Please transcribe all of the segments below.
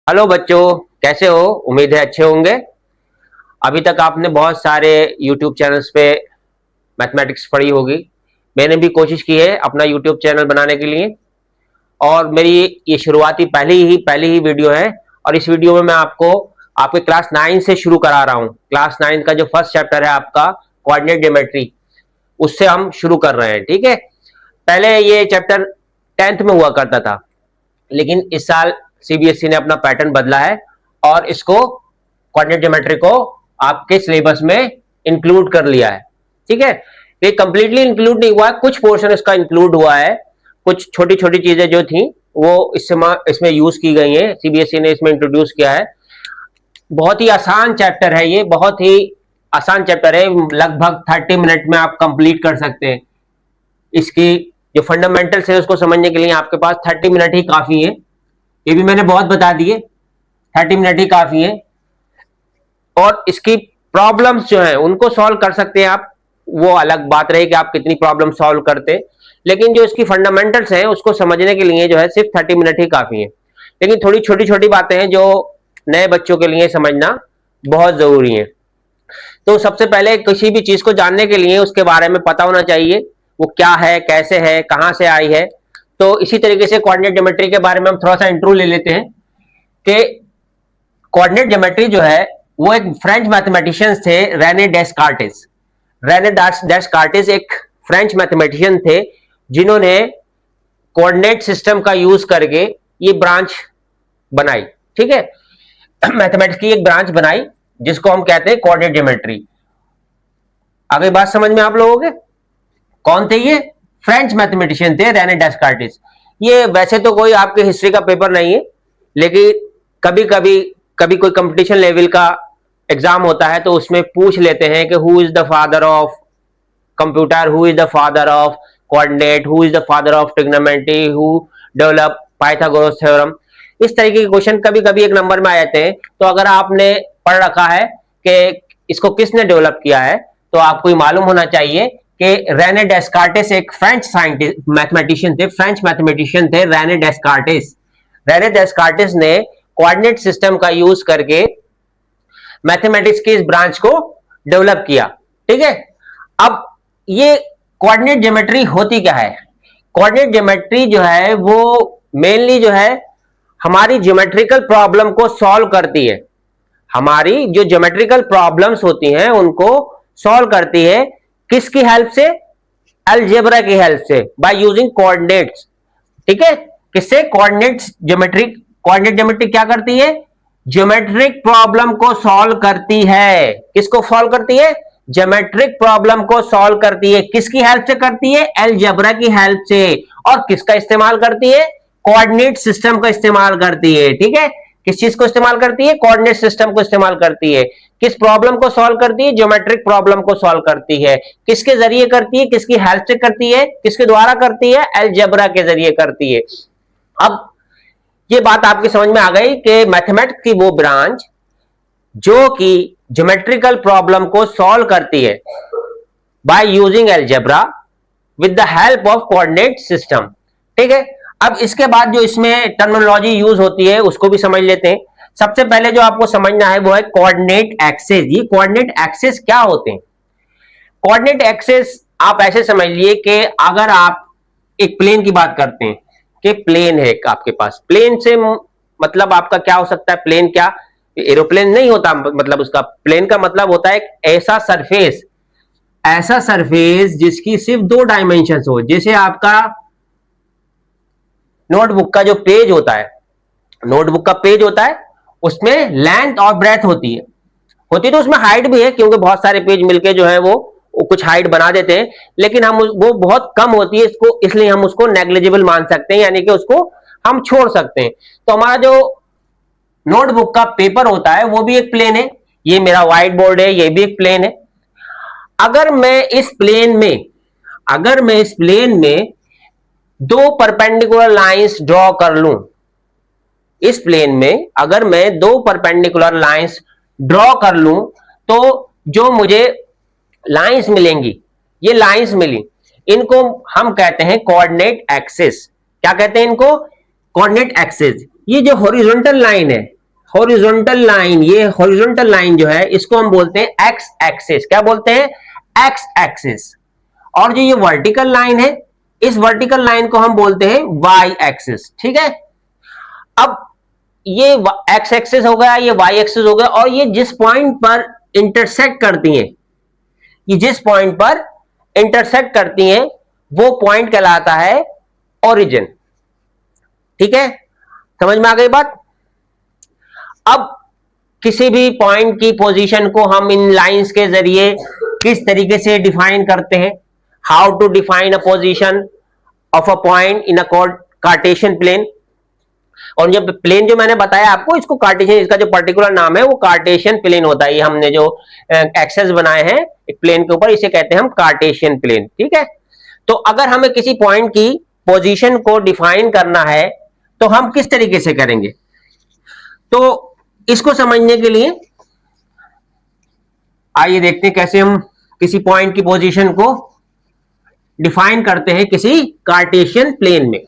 Hello बच्चों, कैसे हो? उम्मीद है अच्छे होंगे। अभी तक आपने बहुत सारे YouTube चैनल्स पे मैथमेटिक्स पढ़ी होगी। मैंने भी कोशिश की है अपना YouTube चैनल बनाने के लिए, और मेरी ये शुरुआती पहली ही वीडियो है। और इस वीडियो में मैं आपको आपके क्लास 9 से शुरू करा रहा हूँ। क्लास 9 का जो फर्स्ट चैप्टर है आपका कोऑर्डिनेट ज्योमेट्री, उससे हम शुरू कर रहे हैं। ठीक है, पहले ये चैप्टर 10th में हुआ करता था, लेकिन इस साल सीबीएसई ने अपना पैटर्न बदला है और इसको कोऑर्डिनेट ज्योमेट्री को आपके सिलेबस में इंक्लूड कर लिया है। ठीक है, ये कंप्लीटली इंक्लूड नहीं हुआ है, कुछ पोर्शन इसका इंक्लूड हुआ है। कुछ छोटी छोटी चीजें जो थी वो इसमें यूज की गई हैं, सीबीएसई ने इसमें इंट्रोड्यूस किया है। बहुत ही आसान चैप्टर है ये, बहुत ही आसान चैप्टर है। लगभग 30 मिनट में आप कंप्लीट कर सकते हैं। इसकी जो फंडामेंटल्स है उसको समझने के लिए आपके पास 30 मिनट ही काफी है। ये भी मैंने बहुत बता दिए, 30 मिनट ही काफी है। और इसकी प्रॉब्लम्स जो है उनको सॉल्व कर सकते हैं आप, वो अलग बात रही कि आप कितनी प्रॉब्लम सॉल्व करते हैं, लेकिन जो इसकी फंडामेंटल्स हैं उसको समझने के लिए जो है सिर्फ 30 मिनट ही काफी है। लेकिन थोड़ी छोटी छोटी बातें हैं जो नए बच्चों के लिए समझना बहुत जरूरी है। तो सबसे पहले किसी भी चीज को जानने के लिए उसके बारे में पता होना चाहिए, वो क्या है, कैसे है, कहां से आई है। तो इसी तरीके से कोऑर्डिनेट ज्योमेट्री के बारे में हम थोड़ा सा इंट्रो ले लेते हैं कि कोऑर्डिनेट ज्योमेट्री जो है वो एक फ्रेंच मैथमेटिशियंस थे, रेने डेस्कार्टेस। रेने डेस्कार्टेस एक फ्रेंच मैथमेटिशियन थे जिन्होंने कोऑर्डिनेट सिस्टम का यूज करके ये ब्रांच बनाई। ठीक है, मैथमेटिक्स की एक ब्रांच बनाई जिसको हम कहते हैं कोऑर्डिनेट ज्योमेट्री। आगे बात समझ में आप लोगों के? कौन थे ये? फ्रेंच मैथमेटिशियन थे रेने डेस्कार्टेस। ये वैसे तो कोई आपके हिस्ट्री का पेपर नहीं है, लेकिन कभी कोई कंपटीशन लेवल का एग्जाम होता है तो उसमें पूछ लेते हैं कि who is the father of computer, who is the father of coordinate, who is the father of trigonometry, who develop Pythagoras theorem. इस तरीके के क्वेश्चन कभी कभी एक नंबर में आ जाते हैं। तो अगर आपने पढ़ रखा है कि इसको किसने डेवलप किया है, तो आपको मालूम होना चाहिए कि रेने डेस्कार्टेस एक फ्रेंच साइंटिस्ट मैथमेटिशियन थे, फ्रेंच मैथमेटिशियन थे रेने डेस्कार्टेस। रेने डेस्कार्टेस ने कोऑर्डिनेट सिस्टम का यूज करके मैथमेटिक्स की इस ब्रांच को डेवलप किया। ठीक है, अब ये कोऑर्डिनेट ज्योमेट्री होती क्या है? कोऑर्डिनेट ज्योमेट्री जो है वो मेनली जो है हमारी ज्योमेट्रिकल प्रॉब्लम को सॉल्व करती है। हमारी जो ज्योमेट्रिकल प्रॉब्लम्स होती हैं उनको सॉल्व करती है। किसकी हेल्प से? अलजेब्रा की हेल्प से, बाय यूजिंग कोऑर्डिनेट्स। ठीक है, किससे? Coordinates geometry. कोऑर्डिनेट ज्योमेट्री क्या करती है? ज्योमेट्रिक प्रॉब्लम को सॉल्व करती है। किसको सॉल्व करती है? ज्योमेट्रिक प्रॉब्लम को सॉल्व करती है। किसकी हेल्प से करती है? अलजेब्रा की हेल्प से। और किसका इस्तेमाल करती है? कोऑर्डिनेट सिस्टम का इस्तेमाल करती है। ठीक है, किस चीज को इस्तेमाल करती है? कोऑर्डिनेट सिस्टम को इस्तेमाल करती है। किस प्रॉब्लम को सॉल्व करती है? ज्योमेट्रिक प्रॉब्लम को सॉल्व करती है। किसके जरिए करती है? किसकी हेल्प से करती है? किसके द्वारा करती है? अलजेब्रा के जरिए करती है। अब ये बात आपकी समझ में आ गई कि मैथमेटिक्स की वो ब्रांच जो कि ज्योमेट्रिकल प्रॉब्लम को सॉल्व करती है by using algebra with the help of coordinate system. ठीक है, अब इसके बाद जो इसमें टर्मिनोलॉजी यूज होती है उसको भी समझ लेते हैं। सबसे पहले जो आपको समझना है वो है कोऑर्डिनेट एक्सेस। ये कोऑर्डिनेट एक्सेस क्या होते हैं? कोऑर्डिनेट एक्सेस आप ऐसे समझ लिए कि अगर आप एक प्लेन की बात करते हैं कि प्लेन है आपके पास, प्लेन से मतलब आपका क्या हो सकता है? प्लेन क्या एरोप्लेन नहीं होता, मतलब उसका प्लेन का मतलब होता है ऐसा सरफेस जिसकी सिर्फ 2 डायमेंशन हो। जैसे आपका नोटबुक का जो पेज होता है, नोटबुक का पेज होता है, उसमें लेंथ और ब्रेथ होती है तो उसमें हाइट भी है, क्योंकि बहुत सारे पेज मिलके जो है वो कुछ हाइट बना देते हैं, लेकिन हम वो बहुत कम होती है इसको, इसलिए हम उसको नेग्लिजिबल मान सकते हैं, यानी कि उसको हम छोड़ सकते हैं। तो हमारा जो नोटबुक का पेपर होता है वो भी एक प्लेन है। ये मेरा व्हाइट बोर्ड है, ये भी एक प्लेन है। अगर मैं इस प्लेन में 2 परपेंडिकुलर लाइंस ड्रॉ कर लूं, इस प्लेन में अगर मैं 2 परपेंडिकुलर लाइंस ड्रॉ कर लूं, तो जो मुझे लाइंस मिलेंगी, ये लाइंस मिली, इनको हम कहते हैं कोऑर्डिनेट एक्सिस। क्या कहते हैं इनको? Coordinate axis. ये जो हॉरिजॉन्टल लाइन है, हॉरिजॉन्टल लाइन, ये हॉरिजॉन्टल लाइन जो है इसको हम बोलते हैं एक्स एक्सिस। क्या बोलते हैं? X axis. और जो ये वर्टिकल लाइन है, इस वर्टिकल लाइन को हम बोलते हैं वाई एक्सिस। ठीक है, अब ये एक्स एक्सिस हो गया, ये वाई एक्सिस हो गया, और ये जिस पॉइंट पर इंटरसेक्ट करती हैं, ये जिस पॉइंट पर इंटरसेक्ट करती हैं वो पॉइंट कहलाता है ओरिजिन। ठीक है, समझ में आ गई बात? अब किसी भी पॉइंट की पोजीशन को हम इन लाइंस के जरिए किस तरीके से डिफाइन करते हैं? How to define a position of a point in a Cartesian plane. और जब प्लेन जो मैंने बताया आपको, इसको कार्टेशियन, इसका जो पर्टिकुलर नाम है वो कार्टेशियन प्लेन होता है। ये हमने जो एक्सेस बनाए हैं एक प्लेन के ऊपर, इसे कहते हैं हम कार्टेशियन प्लेन। ठीक है, तो अगर हमें किसी पॉइंट की पोजीशन को डिफाइन करना है तो हम किस तरीके से करेंगे? तो इसको समझने के लिए आइए देखते हैं कैसे हम किसी पॉइंट की पोजीशन को डिफाइन करते हैं किसी कार्टेशियन प्लेन में।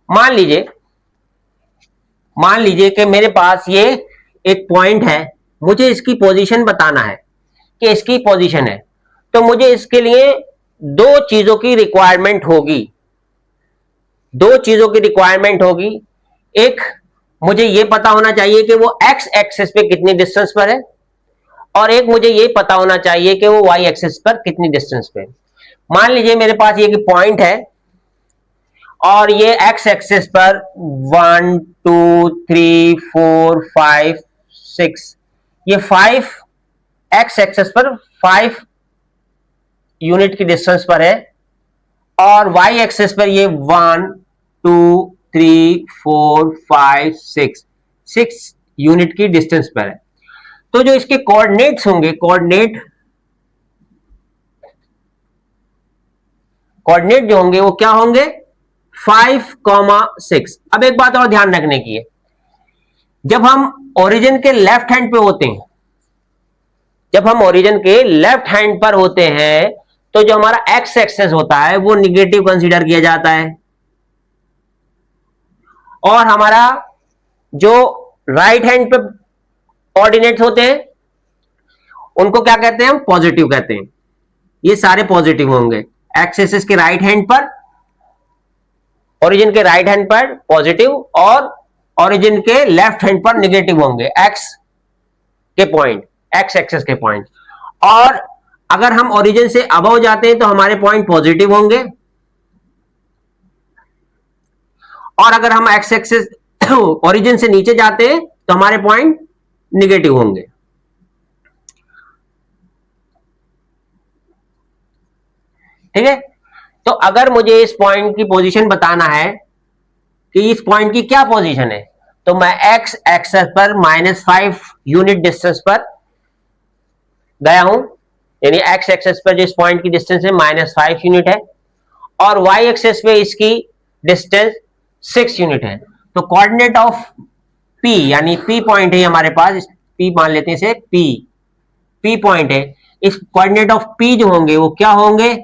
मान लीजिए कि मेरे पास ये एक पॉइंट है, मुझे इसकी पोजीशन बताना है कि इसकी पोजीशन है, तो मुझे इसके लिए दो चीजों की रिक्वायरमेंट होगी। दो चीजों की रिक्वायरमेंट होगी। एक, मुझे यह पता होना चाहिए कि वो एक्स एक्सिस पे कितनी डिस्टेंस पर है, और एक मुझे यह पता होना चाहिए कि वो वाई एक्सिस पर कितनी डिस्टेंस पे है। मान लीजिए मेरे पास ये पॉइंट है और ये एक्स एक्सिस पर 1 2 3 4 5 6, ये 5 एक्स एक्सिस पर 5 यूनिट की डिस्टेंस पर है, और वाई एक्सिस पर ये 1 2 3 4 5 6 यूनिट की डिस्टेंस पर है। तो जो इसके कोऑर्डिनेट्स होंगे, कोऑर्डिनेट जो होंगे वो क्या होंगे? 5,6। अब एक बात और ध्यान रखने की है, जब हम ओरिजिन के लेफ्ट हैंड पे होते हैं, जब हम ओरिजिन के लेफ्ट हैंड पर होते हैं, तो जो हमारा एक्स एक्सेस होता है वो निगेटिव कंसीडर किया जाता है, और हमारा जो राइट हैंड पे ऑर्डिनेट्स होते हैं उनको क्या कहते हैं? हम पॉजिटिव कहते हैं। ये सारे पॉजिटिव होंगे। एक्स एक्सिस के राइट हैंड पर, ओरिजिन के राइट हैंड पर पॉजिटिव, और ओरिजिन के लेफ्ट हैंड पर निगेटिव होंगे एक्स के पॉइंट, एक्स एक्सिस के पॉइंट। और अगर हम ओरिजिन से अबव जाते हैं तो हमारे पॉइंट पॉजिटिव होंगे, और अगर हम एक्स एक्सिस ओरिजिन से नीचे जाते हैं तो हमारे पॉइंट निगेटिव होंगे। ठीक है, तो अगर मुझे इस पॉइंट की पोजीशन बताना है कि इस पॉइंट की क्या पोजीशन है, तो मैं एक्स एक्सिस पर -5 यूनिट डिस्टेंस पर गया हूं, यानी एक्स एक्सिस पर जो इस पॉइंट की डिस्टेंस है -5 यूनिट है, और वाई एक्सिस पे इसकी डिस्टेंस 6 यूनिट है। तो कोऑर्डिनेट ऑफ पी, यानी पी पॉइंट है हमारे पास, पी मान लेते हैं इसे, पी पॉइंट है, इस कोऑर्डिनेट ऑफ पी जो होंगे वो क्या होंगे?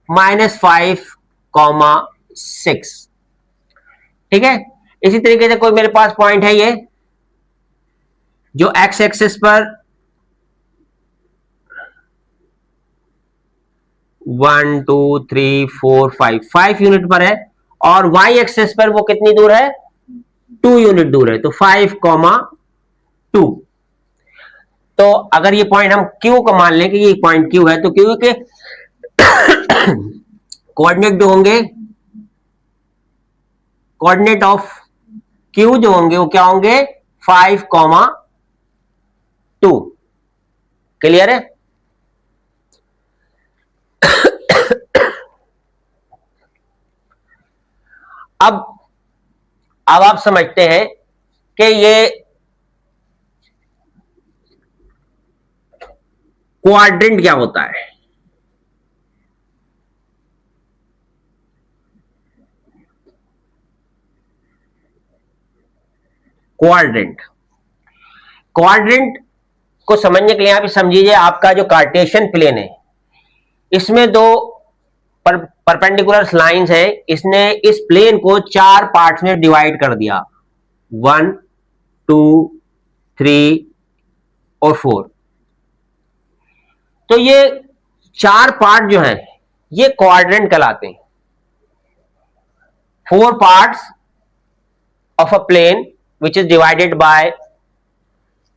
-5,6। ठीक है, इसी तरीके से कोई मेरे पास पॉइंट है ये जो एक्स एक्सिस पर 1 2 3 4 5 यूनिट पर है, और वाई एक्सिस पर वो कितनी दूर है? 2 यूनिट दूर है, तो 5,2। तो अगर ये पॉइंट हम क्यू को मान लें कि ये पॉइंट क्यू है, तो क्यू के कोऑर्डिनेट जो होंगे, कोऑर्डिनेट ऑफ क्यू जो होंगे वो क्या होंगे? 5,2। क्लियर है? अब आप समझते हैं कि ये क्वाड्रेंट क्या होता है। क्वाड्रेंट, क्वाड्रेंट को समझने के लिए आप समझिए, आपका जो कार्टेशियन प्लेन है इसमें दो परपेंडिकुलर लाइंस है, इसने इस प्लेन को 4 पार्ट्स में डिवाइड कर दिया, 1 2 3 और 4। तो ये 4 पार्ट जो हैं ये क्वाड्रेंट कहलाते हैं। 4 parts of a plane which is divided by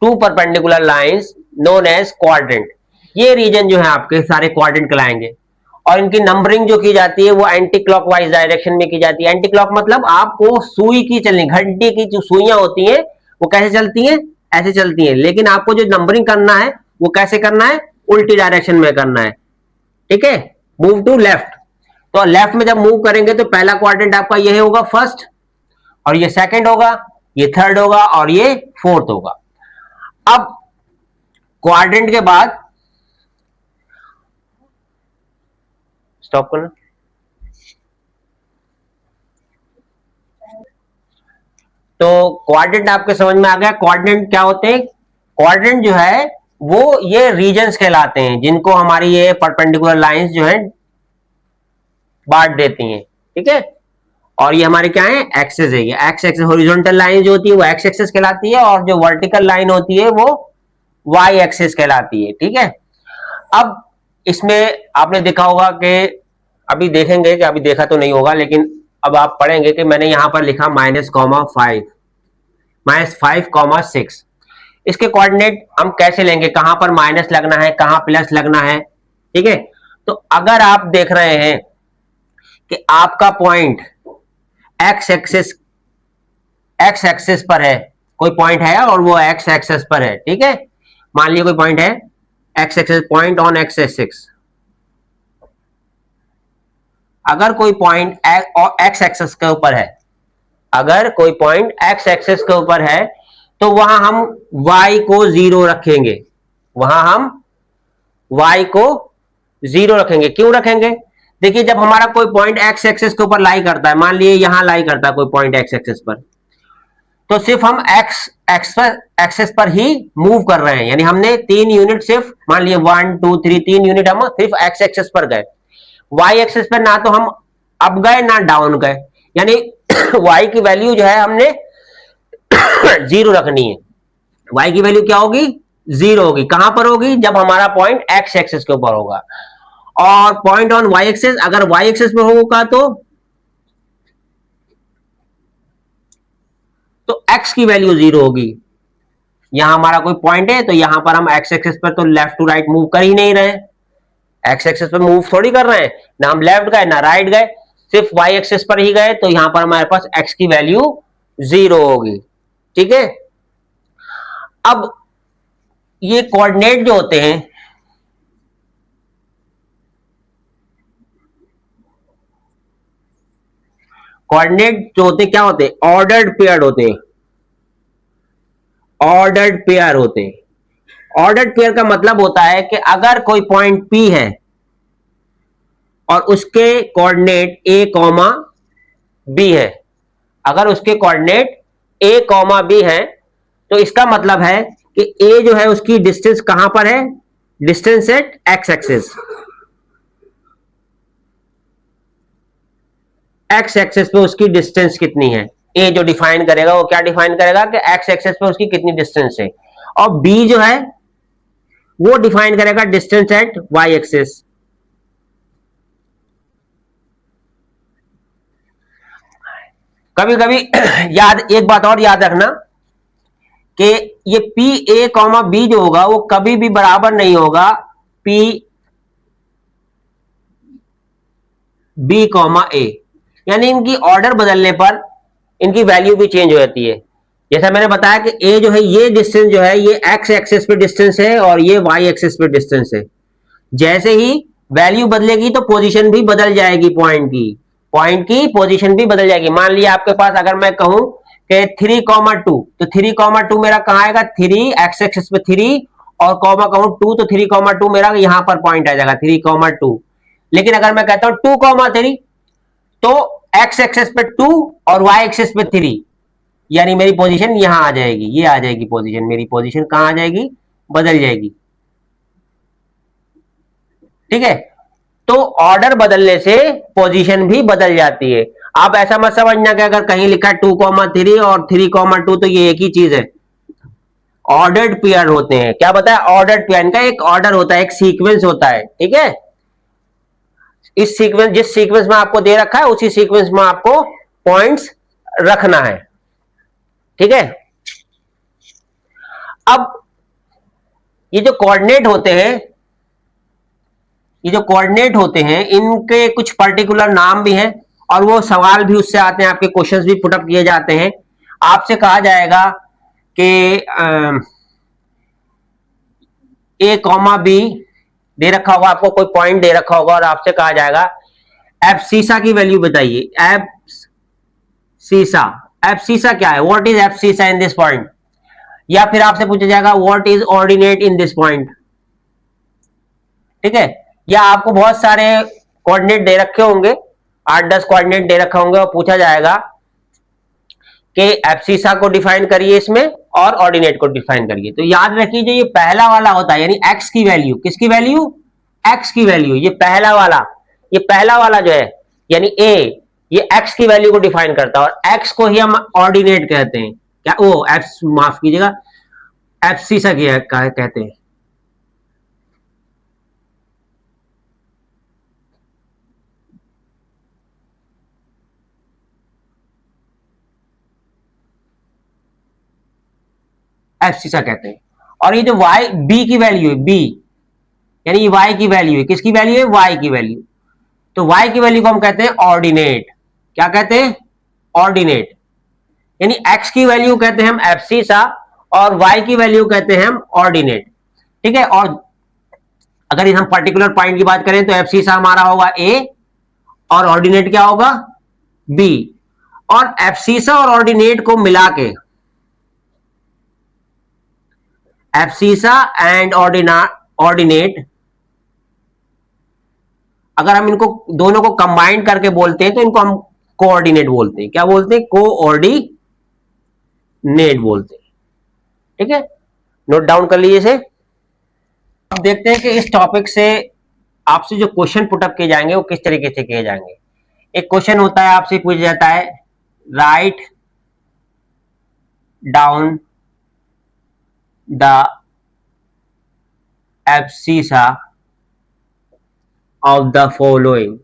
2 perpendicular lines known as quadrant. ये रीजन जो है आपके सारे क्वाड्रेंट कहलाएंगे। और इनकी नंबरिंग जो की जाती है वो एंटी क्लॉकवाइज डायरेक्शन में की जाती है। एंटी क्लॉक मतलब आपको सुई की चलनी, घंटी की जो सुइयां होती हैं वो कैसे चलती हैं, ऐसे चलती हैं, लेकिन आपको जो नंबरिंग करना है वो कैसे करना है, उल्टी डायरेक्शन में करना है। ठीक है, मूव टू लेफ्ट। तो लेफ्ट में जब मूव करेंगे तो पहला क्वाड्रेंट आपका ये होगा फर्स्ट, और ये सेकंड होगा, ये थर्ड होगा और ये फोर्थ होगा। अब क्वाड्रेंट के बाद स्टॉप करना। तो क्वाड्रेंट आपके समझ में आ गया। क्वाड्रेंट क्या होते हैं? क्वाड्रेंट जो है वो ये रीजन्स कहलाते हैं जिनको हमारी ये परपेंडिकुलर लाइंस जो है बांट देती हैं। ठीक है, और ये हमारे क्या है, एक्सेस है। ये एक्स एक्सेस हॉरिजॉन्टल लाइन जो होती है वो एक्स एक्सेस कहलाती है, और जो वर्टिकल लाइन होती है वो वाई एक्सेस कहलाती है। ठीक है, अब इसमें आपने देखा होगा कि अभी देखेंगे कि अभी देखा तो नहीं होगा, लेकिन अब आप पढ़ेंगे कि मैंने यहां पर लिखा -5 -5, इसके कोऑर्डिनेट हम कैसे लेंगे, कहां पर माइनस लगना है, कहां प्लस लगना है। ठीक है, तो अगर आप देख रहे हैं कि आपका पॉइंट एक्स एक्सेस पर है, कोई पॉइंट है और वो एक्स एक्सेस पर है। ठीक है, मान लीजिए कोई पॉइंट है x axis, point on x axis. अगर कोई पॉइंट एक्स एक्सेस के ऊपर है, अगर कोई पॉइंट एक्स एक्सेस के ऊपर है तो वहां हम y को 0 रखेंगे, वहां हम y को 0 रखेंगे। क्यों रखेंगे? देखिए, जब हमारा कोई पॉइंट एक्स एक्सेस के ऊपर लाई करता है, मान लीजिए यहां लाई करता है कोई पॉइंट एक्स एक्सेस पर, तो सिर्फ हम एक्स एक्सेस पर ही मूव कर रहे हैं। यानी हमने 3 यूनिट सिर्फ, मान लीजिए 1 2 3 3 यूनिट हम सिर्फ एक्स एक्सेस पर गए। वाई एक्सेस पर ना तो हम अप गए ना डाउन गए, यानी वाई की वैल्यू जो है हमने 0 रखनी है। वाई की वैल्यू क्या होगी, 0 होगी। कहां पर होगी? जब हमारा पॉइंट एक्स एक्सेस के ऊपर होगा। और पॉइंट ऑन वाई एक्सेस, अगर वाई एक्सेस पे होगा तो एक्स की वैल्यू 0 होगी। यहां हमारा कोई पॉइंट है तो यहां पर हम एक्स एक्सेस पर तो लेफ्ट टू राइट मूव कर ही नहीं रहे, एक्स एक्सेस पर मूव थोड़ी कर रहे हैं, ना हम लेफ्ट गए ना राइट गए, सिर्फ वाई एक्सेस पर ही गए, तो यहां पर हमारे पास एक्स की वैल्यू 0 होगी। ठीक है, अब ये कोऑर्डिनेट जो होते हैं, कोऑर्डिनेट जो होते क्या होते हैं, ऑर्डर्ड पेयर होते हैं। ऑर्डर्ड पेयर होते हैं। ऑर्डर्ड पेयर का मतलब होता है कि अगर कोई पॉइंट P है और उसके कोऑर्डिनेट A, B है, अगर उसके कोऑर्डिनेट A, B है, तो इसका मतलब है कि A जो है उसकी डिस्टेंस कहां पर है, distance at x axis. X axis पे उसकी डिस्टेंस कितनी है, ए जो डिफाइन करेगा वो क्या डिफाइन करेगा कि एक्स एक्सेस पे उसकी कितनी डिस्टेंस है, और बी जो है वो डिफाइन करेगा डिस्टेंस एट वाई एक्सेस। कभी कभी याद, एक बात और याद रखना कि ये पी ए कॉमा बी जो होगा वो कभी भी बराबर नहीं होगा पी बी कॉमा ए, यानी इनकी ऑर्डर बदलने पर इनकी वैल्यू भी चेंज हो जाती है। जैसा मैंने बताया कि ए जो है ये डिस्टेंस जो है ये एक्स एक्सेस पे डिस्टेंस है और ये वाई एक्सेस पे डिस्टेंस है। जैसे ही वैल्यू बदलेगी तो पोजीशन भी बदल जाएगी, पॉइंट की पोजीशन भी बदल जाएगी। मान लिया आपके पास अगर मैं कहूं कि 3,2, तो 3,2 मेरा कहां आएगा, 3 एक्स एक्सेस पे 3 और कॉमा कहूं 2, तो 3,2 मेरा यहां पर पॉइंट आ जाएगा 3,2। लेकिन अगर मैं कहता हूं 2,3, तो एक्स एक्सेस पे 2 और वाई एक्सेस पे 3, यानी मेरी पोजीशन यहां आ जाएगी, ये आ जाएगी पोजीशन, मेरी पोजीशन कहां आ जाएगी, बदल जाएगी। ठीक है, तो ऑर्डर बदलने से पोजीशन भी बदल जाती है। आप ऐसा मत समझना कि अगर कहीं लिखा है 2,3 और 3,2 तो ये एक ही चीज है। ऑर्डर्ड पेयर होते हैं। क्या बताया? Ordered pair. इनका एक ऑर्डर होता है, एक सीक्वेंस होता है। ठीक है, इस सीक्वेंस, जिस सीक्वेंस में आपको दे रखा है उसी सीक्वेंस में आपको पॉइंट्स रखना है। ठीक है, अब ये जो कोऑर्डिनेट होते हैं, ये जो कोऑर्डिनेट होते हैं इनके कुछ पर्टिकुलर नाम भी हैं और वो सवाल भी उससे आते हैं, आपके क्वेश्चंस भी पुटअप किए जाते हैं। आपसे कहा जाएगा कि ए कॉमा बी दे रखा होगा, आपको कोई पॉइंट दे रखा होगा और आपसे कहा जाएगा एफ सीसा की वैल्यू बताइए। एफ सीसा, एफ सीसा क्या है? व्हाट इज एफ सीसा इन दिस पॉइंट? या फिर आपसे पूछा जाएगा what is ordinate in this point. ठीक है, या आपको बहुत सारे कोऑर्डिनेट दे रखे होंगे, 8-10 कोऑर्डिनेट दे रखे होंगे और पूछा जाएगा कि एब्सिसा को डिफाइन करिए इसमें और ऑर्डिनेट को डिफाइन करिए। तो याद रखिए जो ये पहला वाला होता है, यानी एक्स की वैल्यू, किसकी वैल्यू? एक्स की वैल्यू। ये पहला वाला, ये पहला वाला जो है यानी ए, ये एक्स की वैल्यू को डिफाइन करता है और एक्स को ही हम ऑर्डिनेट कहते हैं। क्या वो एफ, माफ कीजिएगा, एब्सिसा कहते हैं। एब्सिसा कहते हैं। और ये जो वाई बी की वैल्यू है, बी यानी ये वाई की वैल्यू है, किसकी वैल्यू है? वाई की वैल्यू। तो वाई की वैल्यू को हम कहते हैं ऑर्डिनेट। क्या कहते हैं? ऑर्डिनेट। यानी एक्स की वैल्यू कहते हैं हम एब्सिसा और वाई की वैल्यू कहते हैं हम ऑर्डिनेट। ठीक है, और अगर हम पर्टिकुलर पॉइंट की बात करें तो एब्सिसा हमारा होगा ए और ऑर्डिनेट क्या होगा? बी। और एब्सिसा और ऑर्डिनेट को मिला के, एब्सिसा एंड ऑर्डिनेट, अगर हम इनको दोनों को कंबाइन करके बोलते हैं तो इनको हम कोऑर्डिनेट बोलते हैं। क्या बोलते हैं? कोऑर्डिनेट बोलते हैं। ठीक है, नोट डाउन कर लीजिए इसे। अब देखते हैं कि इस टॉपिक से आपसे जो क्वेश्चन पुटअप किए जाएंगे वो किस तरीके से किए जाएंगे। एक क्वेश्चन होता है, आपसे पूछा जाता है write down the abscissa of the following.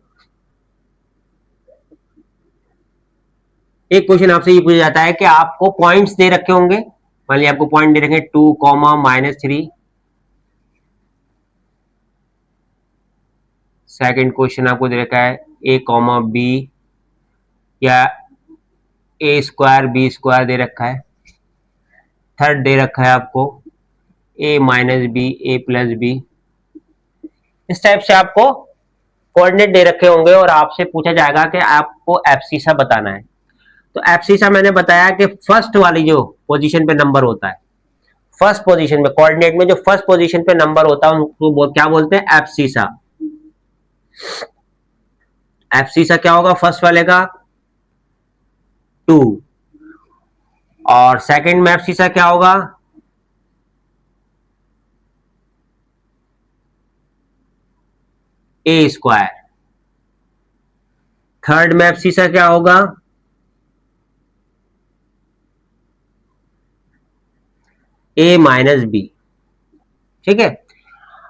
एक क्वेश्चन आपसे ये पूछा जाता है कि आपको पॉइंट्स दे रखे होंगे, मान लीजिए आपको पॉइंट दे रखे 2, -3। सेकंड क्वेश्चन आपको दे रखा है a, b या a² b² दे रखा है। थर्ड दे रखा है आपको a - b a+b। इस टाइप से आपको कोऑर्डिनेट दे रखे होंगे और आपसे पूछा जाएगा कि आपको एब्सिसा बताना है। तो एब्सिसा मैंने बताया कि फर्स्ट वाली जो पोजीशन पे नंबर होता है, फर्स्ट पोजीशन में कोऑर्डिनेट में जो फर्स्ट पोजीशन पे नंबर होता है उनको क्या बोलते हैं? एब्सिसा। एब्सिसा क्या होगा फर्स्ट वाले का? 2। और सेकंड में एब्सिसा क्या होगा? a²। थर्ड में एब्सिसा क्या होगा? a - b। ठीक है,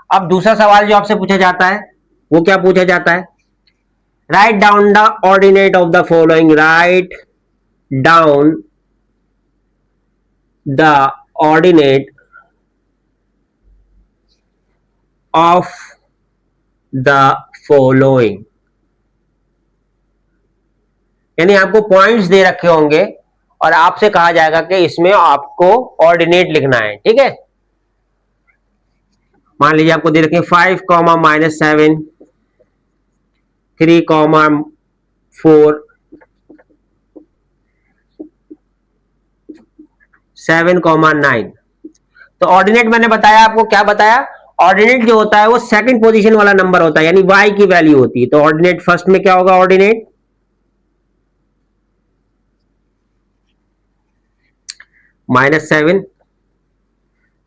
अब दूसरा सवाल जो आपसे पूछा जाता है वो क्या पूछा जाता है? Write down the ordinate of the following. Write down the ordinate of the following. यानी आपको पॉइंट्स दे रखे होंगे और आपसे कहा जाएगा कि इसमें आपको ऑर्डिनेट लिखना है। ठीक है, मान लीजिए आपको दे रखे 5, -7, 3, 4, 7, 9। तो ऑर्डिनेट मैंने बताया आपको, क्या बताया? ऑर्डिनेट जो होता है वो सेकंड पोजीशन वाला नंबर होता है, यानी y की वैल्यू होती है। तो ऑर्डिनेट फर्स्ट में क्या होगा? ऑर्डिनेट -7।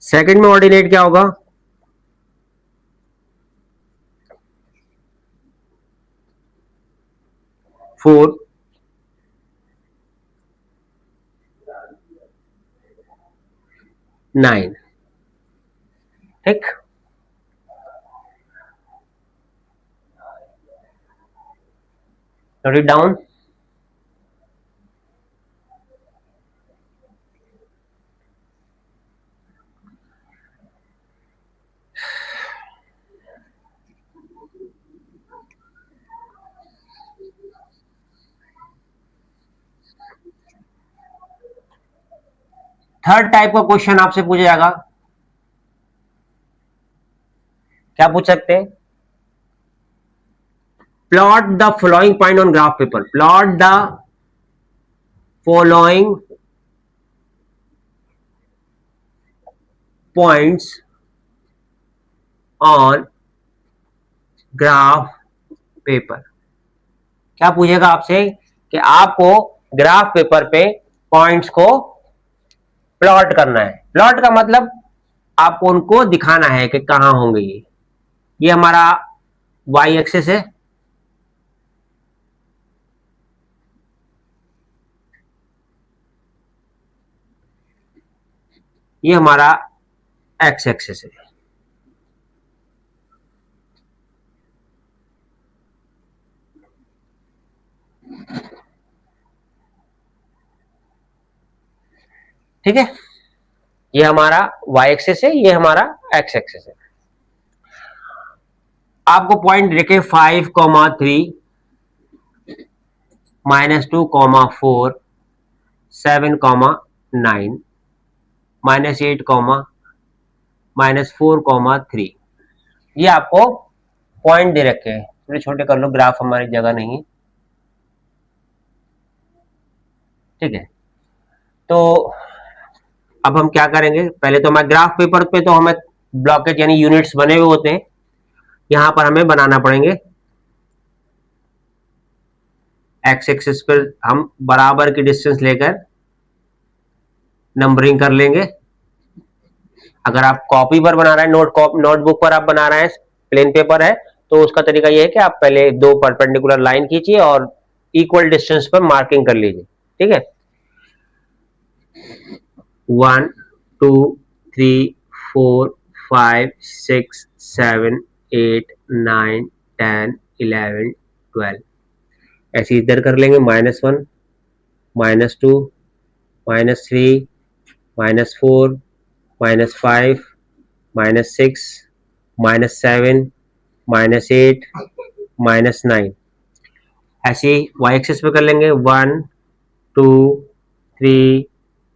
सेकंड में ऑर्डिनेट क्या होगा? 4, 9। ठीक, note it down. Third type का क्वेश्चन आपसे पूछा जाएगा, क्या पूछ सकते हैं? Plot the following point on graph paper. Plot the following points on graph paper. क्या पूछेगा आपसे कि आपको ग्राफ पेपर पे पॉइंट्स को प्लॉट करना है। प्लॉट का मतलब आपको उनको दिखाना है कि कहां होंगे। ये हमारा वाई एक्सिस है, ये हमारा एक्स एक्सिस है। ठीक है, ये हमारा वाई एक्सिस है, ये हमारा एक्स एक्सिस है। आपको पॉइंट देखे 5,3, -2,4, 7,9, -8, -4,3। ये आपको पॉइंट दे रखे हैं। थोड़े छोटे कर लो, ग्राफ हमारी जगह नहीं है। ठीक है, तो अब हम क्या करेंगे, पहले तो हमारे ग्राफ पेपर पे तो हमें ब्लॉकेज यानी यूनिट्स बने हुए होते हैं, यहां पर हमें बनाना पड़ेंगे। एक्स एक्सिस पर हम बराबर की डिस्टेंस लेकर नंबरिंग कर लेंगे। अगर आप कॉपी पर बना रहे हैं, नोटबुक पर आप बना रहे हैं, प्लेन पेपर है, तो उसका तरीका यह है कि आप पहले दो परपेंडिकुलर लाइन खींचिए और इक्वल डिस्टेंस पर मार्किंग कर लीजिए। ठीक है, 1, 2, 3, 4, 5, 6, 7, 8, 9, 10, 11, 12। ऐसे इधर कर लेंगे, -1, -2, -3, -4, -5, -6, -7, -8, -9। ऐसे ही वाई एक्सिस पे कर लेंगे, 1, 2, 3,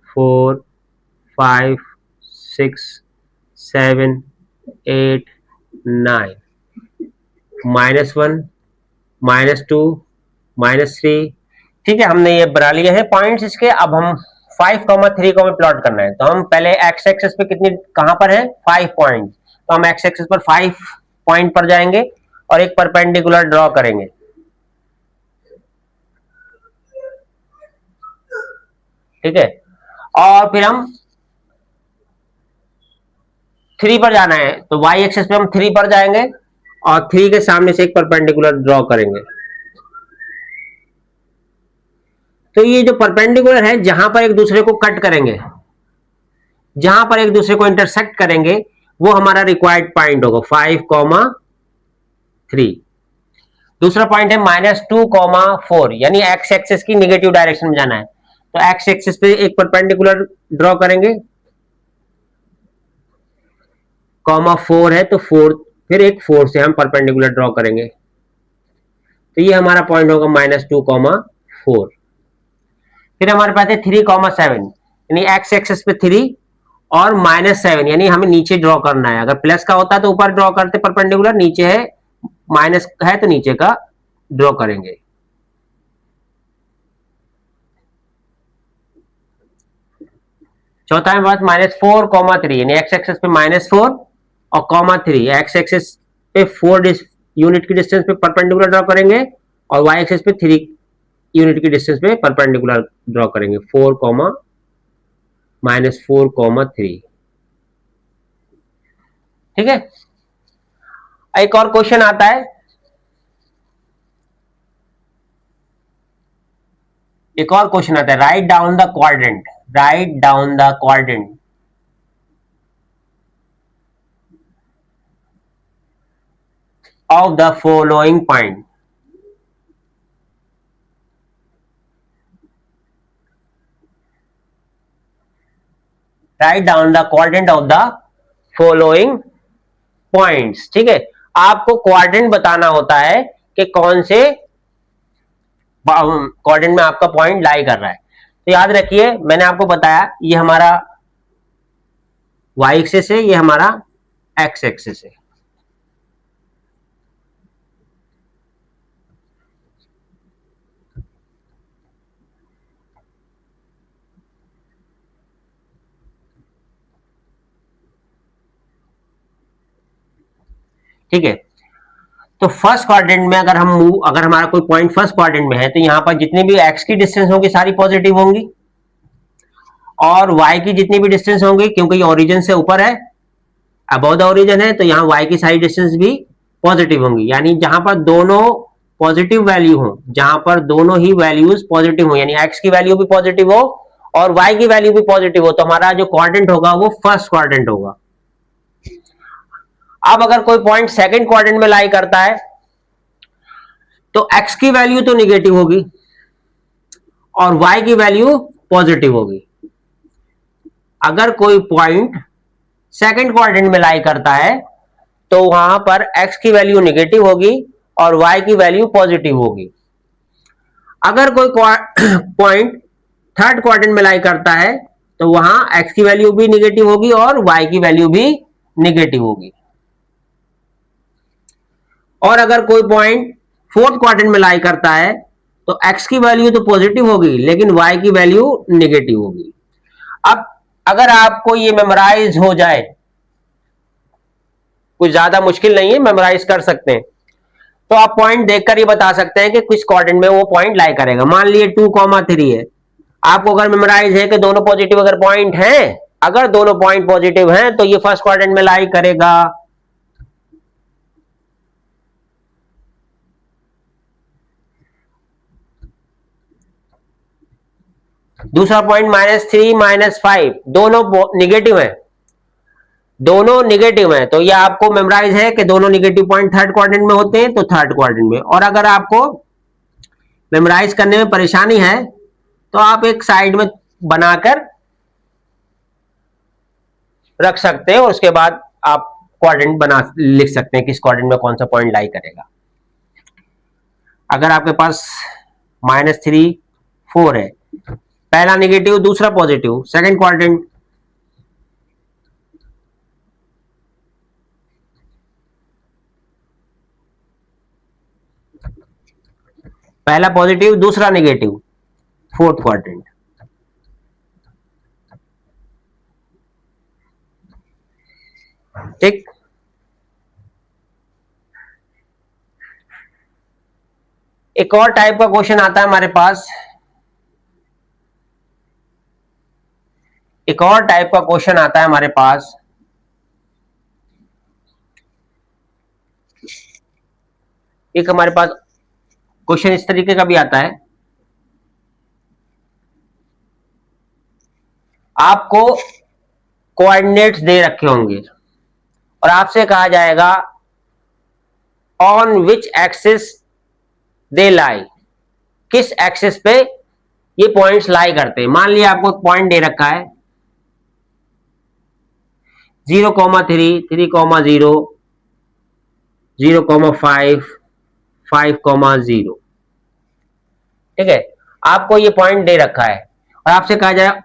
4, 5, 6, 7, 8, 9, -1, -2, -3। ठीक है, हमने ये बना लिए हैं पॉइंट्स इसके। अब हम 5,3 को हमें प्लॉट करना है, तो हम पहले एक्स एक्सिस पे कितनी, कहां पर है, 5 पॉइंट। तो हम एक्स एक्सिस पर 5 पॉइंट पर जाएंगे और एक परपेंडिकुलर ड्रॉ करेंगे। ठीक है, और फिर हम 3 पर जाना है, तो वाई एक्सिस पे हम 3 पर जाएंगे और 3 के सामने से एक परपेंडिकुलर ड्रॉ करेंगे। तो ये जो परपेंडिकुलर है, जहां पर एक दूसरे को कट करेंगे, जहां पर एक दूसरे को इंटरसेक्ट करेंगे, वो हमारा रिक्वायर्ड पॉइंट होगा 5,3। दूसरा पॉइंट है -2,4, यानी एक्स एक्सिस की निगेटिव डायरेक्शन में जाना है, तो एक्स एक्सिस पे एक परपेंडिकुलर ड्रॉ करेंगे, -4 है तो 4, फिर एक 4 से हम परपेंडिकुलर ड्रॉ करेंगे, तो ये हमारा पॉइंट होगा -2,4। फिर हमारे पास है 3,7, यानी एक्स एक्सिस पे 3 और -7, यानी हमें नीचे ड्रॉ करना है। अगर प्लस का होता है तो ऊपर ड्रॉ करते परपेंडिकुलर, नीचे है माइनस है तो नीचे का ड्रॉ करेंगे। चौथा है बात -4,3, यानी एक्स एक्सिस पे -4 और -3, एक्स एक्सिस पे 4 यूनिट की डिस्टेंस पे परपेंडिकुलर ड्रॉ करेंगे और वाई एक्सिस पे 3 यूनिट की डिस्टेंस पे परपेंडिकुलर ड्रॉ करेंगे, 4, -4,3। ठीक है, एक और क्वेश्चन आता है, एक और क्वेश्चन आता है, write down the quadrant, write down the quadrant of the following point. Write down the quadrant of the following points. ठीक है, आपको क्वाड्रेंट बताना होता है कि कौन से क्वाड्रेंट में आपका पॉइंट लाई कर रहा है। तो याद रखिए, मैंने आपको बताया ये हमारा y एक्सिस है, ये हमारा x एक्सिस है। ठीक है, तो फर्स्ट क्वाड्रेंट में अगर अगर हमारा कोई पॉइंट फर्स्ट क्वाड्रेंट में है तो यहां पर जितनी भी x की डिस्टेंस होगी सारी पॉजिटिव होंगी, और y की जितनी भी डिस्टेंस होंगी, क्योंकि ये ओरिजिन से ऊपर है, अबव द ओरिजिन है, तो यहाँ y की सारी डिस्टेंस भी पॉजिटिव होंगी। यानी जहां पर दोनों पॉजिटिव वैल्यू हो, जहां पर दोनों ही वैल्यूज पॉजिटिव हो, यानी x की वैल्यू भी पॉजिटिव हो और y की वैल्यू भी पॉजिटिव हो, तो हमारा जो क्वाड्रेंट होगा वो फर्स्ट क्वाड्रेंट होगा। अब अगर कोई पॉइंट सेकंड क्वाड्रेंट में लाई करता है तो x की वैल्यू तो निगेटिव होगी और y की वैल्यू पॉजिटिव होगी। अगर कोई पॉइंट सेकंड क्वाड्रेंट में लाई करता है तो वहां पर x की वैल्यू निगेटिव होगी और y की वैल्यू पॉजिटिव होगी। अगर कोई पॉइंट थर्ड क्वाड्रेंट में लाई करता है तो वहां x की वैल्यू भी निगेटिव होगी और y की वैल्यू भी निगेटिव होगी। और अगर कोई पॉइंट फोर्थ क्वाड्रेंट में लाई करता है तो x की वैल्यू तो पॉजिटिव होगी लेकिन y की वैल्यू निगेटिव होगी। अब अगर आपको ये मेमोराइज हो जाए, कुछ ज्यादा मुश्किल नहीं है, मेमोराइज कर सकते हैं, तो आप पॉइंट देखकर ये बता सकते हैं कि किस क्वाड्रेंट में वो पॉइंट लाई करेगा। मान लिए 2,3 है, आपको अगर मेमोराइज है कि दोनों पॉजिटिव अगर पॉइंट हैं, अगर दोनों पॉइंट पॉजिटिव हैं तो ये फर्स्ट क्वाड्रेंट में लाई करेगा। दूसरा पॉइंट -3 -5 दोनों निगेटिव है, दोनों निगेटिव है, तो ये आपको मेमोराइज है कि दोनों निगेटिव पॉइंट थर्ड क्वाड्रेंट में होते हैं, तो थर्ड क्वाड्रेंट में। और अगर आपको मेमोराइज करने में परेशानी है तो आप एक साइड में बनाकर रख सकते हैं और उसके बाद आप क्वाड्रेंट बना लिख सकते हैं किस क्वाड्रेंट में कौन सा पॉइंट लाई करेगा। अगर आपके पास -3 4 है, पहला निगेटिव दूसरा पॉजिटिव, सेकंड क्वाड्रेंट, पहला पॉजिटिव दूसरा निगेटिव, फोर्थ क्वाड्रेंट। ठीक, एक और टाइप का क्वेश्चन आता है हमारे पास, एक और टाइप का क्वेश्चन आता है हमारे पास, एक हमारे पास क्वेश्चन इस तरीके का भी आता है, आपको कोऑर्डिनेट्स दे रखे होंगे और आपसे कहा जाएगा ऑन विच एक्सिस दे लाई, किस एक्सिस पे ये पॉइंट्स लाई करते हैं। मान लिया आपको पॉइंट दे रखा है 0,3 3,0 0,5 5,0। ठीक है, आपको ये पॉइंट दे रखा है और आपसे कहा जाए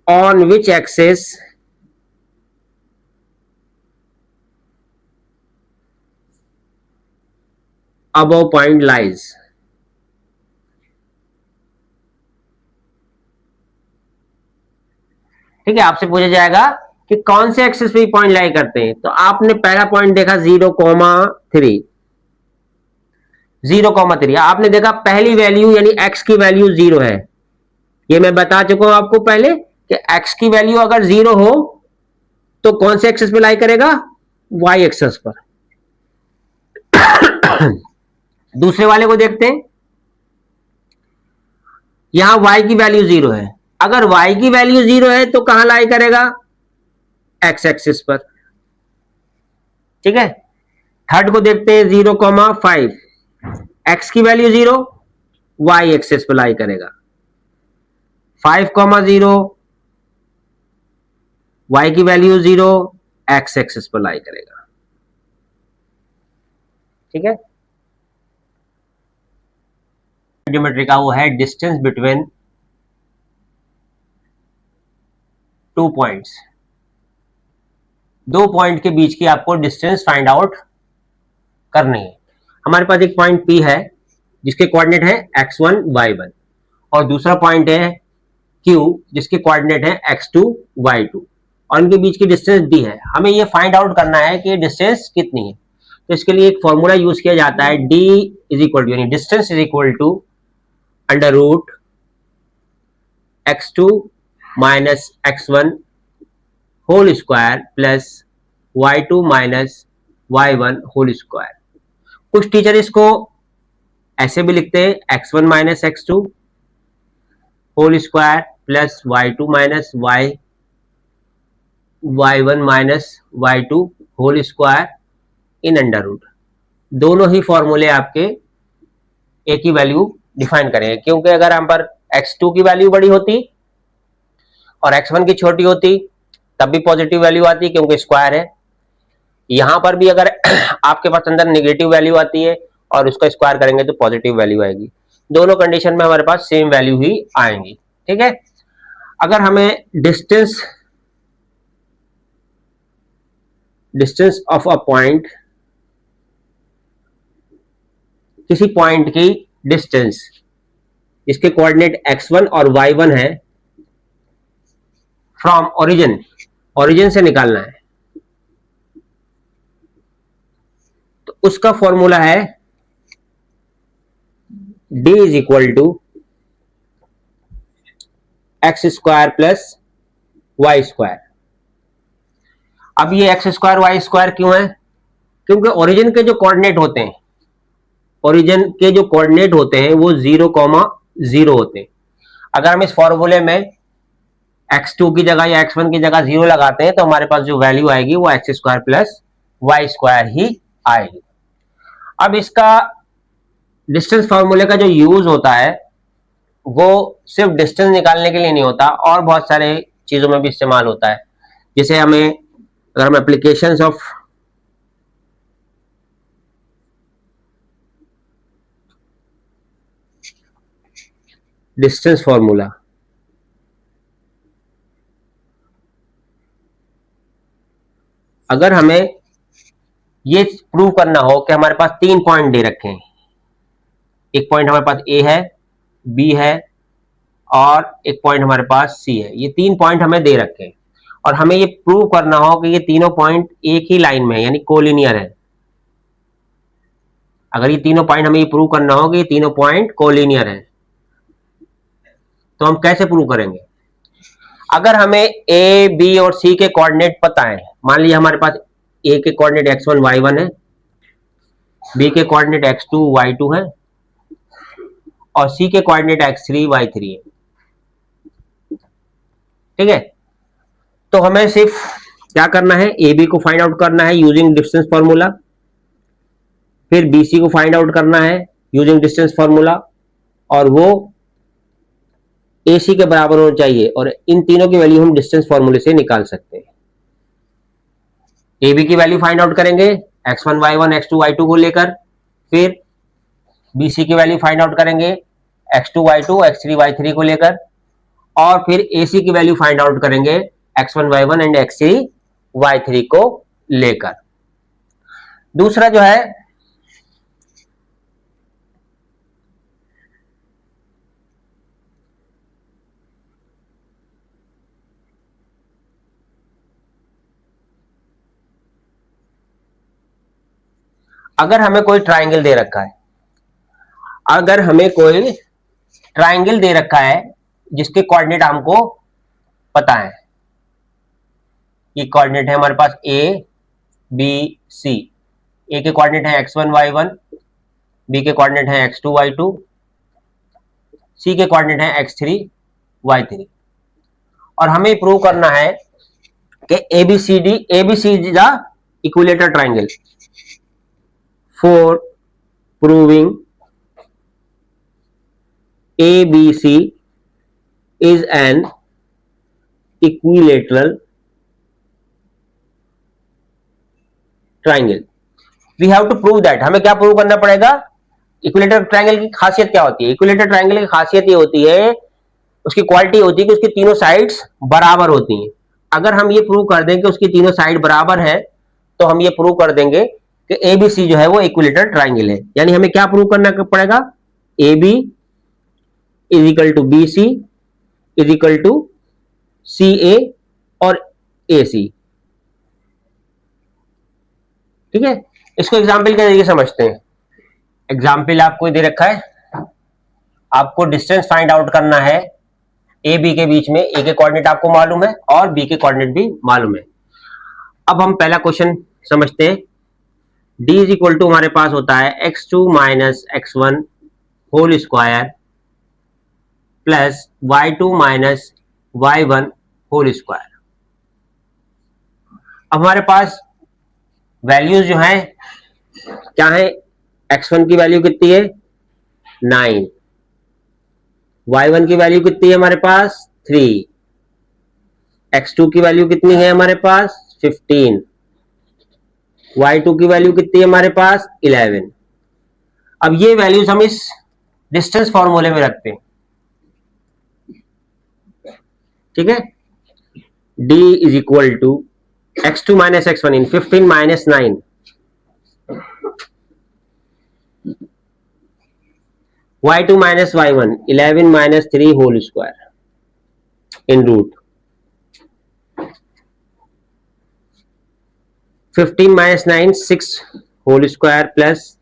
on which axis above point lies। ठीक है, आपसे पूछा जाएगा कि कौन से एक्सिस पे पॉइंट लाई करते हैं। तो आपने पहला पॉइंट देखा 0,3 0,3, आपने देखा पहली वैल्यू यानी x की वैल्यू 0 है। ये मैं बता चुका हूं आपको पहले कि x की वैल्यू अगर 0 हो तो कौन से एक्सिस पे लाई करेगा, y एक्सिस पर। दूसरे वाले को देखते हैं, यहां y की वैल्यू 0 है। अगर y की वैल्यू 0 है तो कहां लाई करेगा? x एक्सिस पर। ठीक है, थर्ड को देखते हैं 0,5, x की वैल्यू 0, y एक्सिस पर लाई करेगा। 5,0, y की वैल्यू 0, x एक्सिस पर लाई करेगा। ठीक है, ज्योमेट्री का वो है डिस्टेंस बिटवीन टू पॉइंट्स। दो पॉइंट के बीच की आपको डिस्टेंस फाइंड आउट करनी है। हमारे पास एक पॉइंट P है जिसके कोऑर्डिनेट है x1 y1 और दूसरा पॉइंट है Q जिसके कोऑर्डिनेट है x2 y2 और इनके बीच की डिस्टेंस D है। हमें ये फाइंड आउट करना है कि डिस्टेंस कितनी है। तो इसके लिए एक फॉर्मूला यूज किया जाता है, D इज इक्वल टू, यानी distance is equal to under root x2 minus x1 whole square plus y2 minus y1 whole square. कुछ टीचर इसको ऐसे भी लिखते हैं, x1 minus x2 whole square plus y2 minus y1 minus y2 whole square in under root. दोनों ही फॉर्मूले आपके एक ही वैल्यू डिफाइन करेंगे, क्योंकि अगर हम पर x2 की वैल्यू बड़ी होती और x1 की छोटी होती तब भी पॉजिटिव वैल्यू आती क्योंकि स्क्वायर है। यहां पर भी अगर आपके पास अंदर नेगेटिव वैल्यू आती है और उसका स्क्वायर करेंगे तो पॉजिटिव वैल्यू आएगी। दोनों कंडीशन में हमारे पास सेम वैल्यू ही आएंगी। ठीक है, अगर हमें डिस्टेंस ऑफ अ पॉइंट, किसी पॉइंट की डिस्टेंस जिसके कोऑर्डिनेट x1 और y1 है फ्रॉम ओरिजिन से निकालना है, तो उसका फॉर्मूला है d is equal to x square plus Y square. अब ये एक्स स्क्वायर वाई स्क्वायर क्यों है? क्योंकि ओरिजिन के जो कोऑर्डिनेट होते हैं वो 0,0 होते हैं। अगर हम इस फॉर्मूले में x2 की जगह या x1 की जगह 0 लगाते हैं तो हमारे पास जो वैल्यू आएगी वो X square plus Y square ही आएगी। अब इसका डिस्टेंस फॉर्मूले का जो यूज होता है वो सिर्फ डिस्टेंस निकालने के लिए नहीं होता, और बहुत सारे चीजों में भी इस्तेमाल होता है। जैसे अगर हम एप्लीकेशंस ऑफ डिस्टेंस फॉर्मूला, अगर हमें ये प्रूव करना हो कि हमारे पास 3 पॉइंट दे रखे हैं, एक पॉइंट हमारे पास ए है, बी है और एक पॉइंट हमारे पास सी है, ये 3 पॉइंट हमें दे रखे हैं और हमें ये प्रूव करना हो कि ये तीनों पॉइंट एक ही लाइन में है, यानी कोलिनियर है। अगर ये तीनों पॉइंट हमें ये प्रूव करना हो कि ये तीनों पॉइंट कोलिनियर है तो हम कैसे प्रूव करेंगे? अगर हमें ए बी और सी के कोऑर्डिनेट पता है, मान लीजिए हमारे पास ए के कोऑर्डिनेट x1 y1 है, बी के कोऑर्डिनेट x2 y2 है और सी के कोऑर्डिनेट x3 y3 है। ठीक है, तो हमें सिर्फ क्या करना है, ए बी को फाइंड आउट करना है यूजिंग डिस्टेंस फॉर्मूला, फिर बी सी को फाइंड आउट करना है यूजिंग डिस्टेंस फॉर्मूला, और वो ए सी के बराबर होना चाहिए, और इन तीनों की वैल्यू हम डिस्टेंस फॉर्मूले से निकाल सकते हैं। ए बी की वैल्यू फाइंड आउट करेंगे x1 y1 x2 y2 को लेकर, फिर बी सी की वैल्यू फाइंड आउट करेंगे x2 y2 x3 y3 को लेकर, और फिर ए सी की वैल्यू फाइंड आउट करेंगे x1 y1 and x3 y3 को लेकर। दूसरा जो है अगर हमें कोई ट्राइंगल दे रखा है, जिसके कोऑर्डिनेट हमको पता है, ये कोऑर्डिनेट है हमारे पास ए बी सी। ए के कोऑर्डिनेट है x1 y1, बी के कोऑर्डिनेट है x2 y2 सी के कोऑर्डिनेट है x3 y3, और हमें प्रूव करना है कि ABC is the equilateral triangle. For proving ABC is an equilateral triangle, we have to prove that। हमें क्या प्रूव करना पड़ेगा? इक्विलेटरल ट्राइंगल की खासियत क्या होती है? इक्विलेटरल ट्राइंगल की खासियत ये होती है, उसकी क्वालिटी होती है कि उसकी तीनों साइड्स बराबर होती हैं। अगर हम ये प्रूव कर दें कि उसकी तीनों साइड बराबर है, तो हम ये प्रूव कर देंगे कि ABC जो है वो इक्विलेटरल ट्राइंगल है। यानी हमें क्या प्रूव करना पड़ेगा? AB is equal to BC is equal to CA और AC। ठीक है, इसको एग्जाम्पल के जरिए समझते हैं। एग्जाम्पल आपको दे रखा है, आपको डिस्टेंस फाइंड आउट करना है ए बी के बीच में। ए के कोऑर्डिनेट आपको मालूम है और बी के कोऑर्डिनेट भी मालूम है। अब हम पहला क्वेश्चन समझते हैं। डी इज इक्वल टू हमारे पास होता है x2 minus x1 whole square plus y2 minus y1 whole square. अब हमारे पास वैल्यूज जो है क्या है? x1 की वैल्यू कितनी है? 9। y1 की वैल्यू कितनी है हमारे पास? 3। x2 की वैल्यू कितनी है हमारे पास? 15। y2 की वैल्यू कितनी है हमारे पास? 11। अब ये वैल्यूज हम इस डिस्टेंस फॉर्मूले में रखते हैं। ठीक है, d is equal to x2 minus x1 in 15 minus 9 y2 minus y1 11 minus 3 whole square in root 15 minus 9 6 whole square plus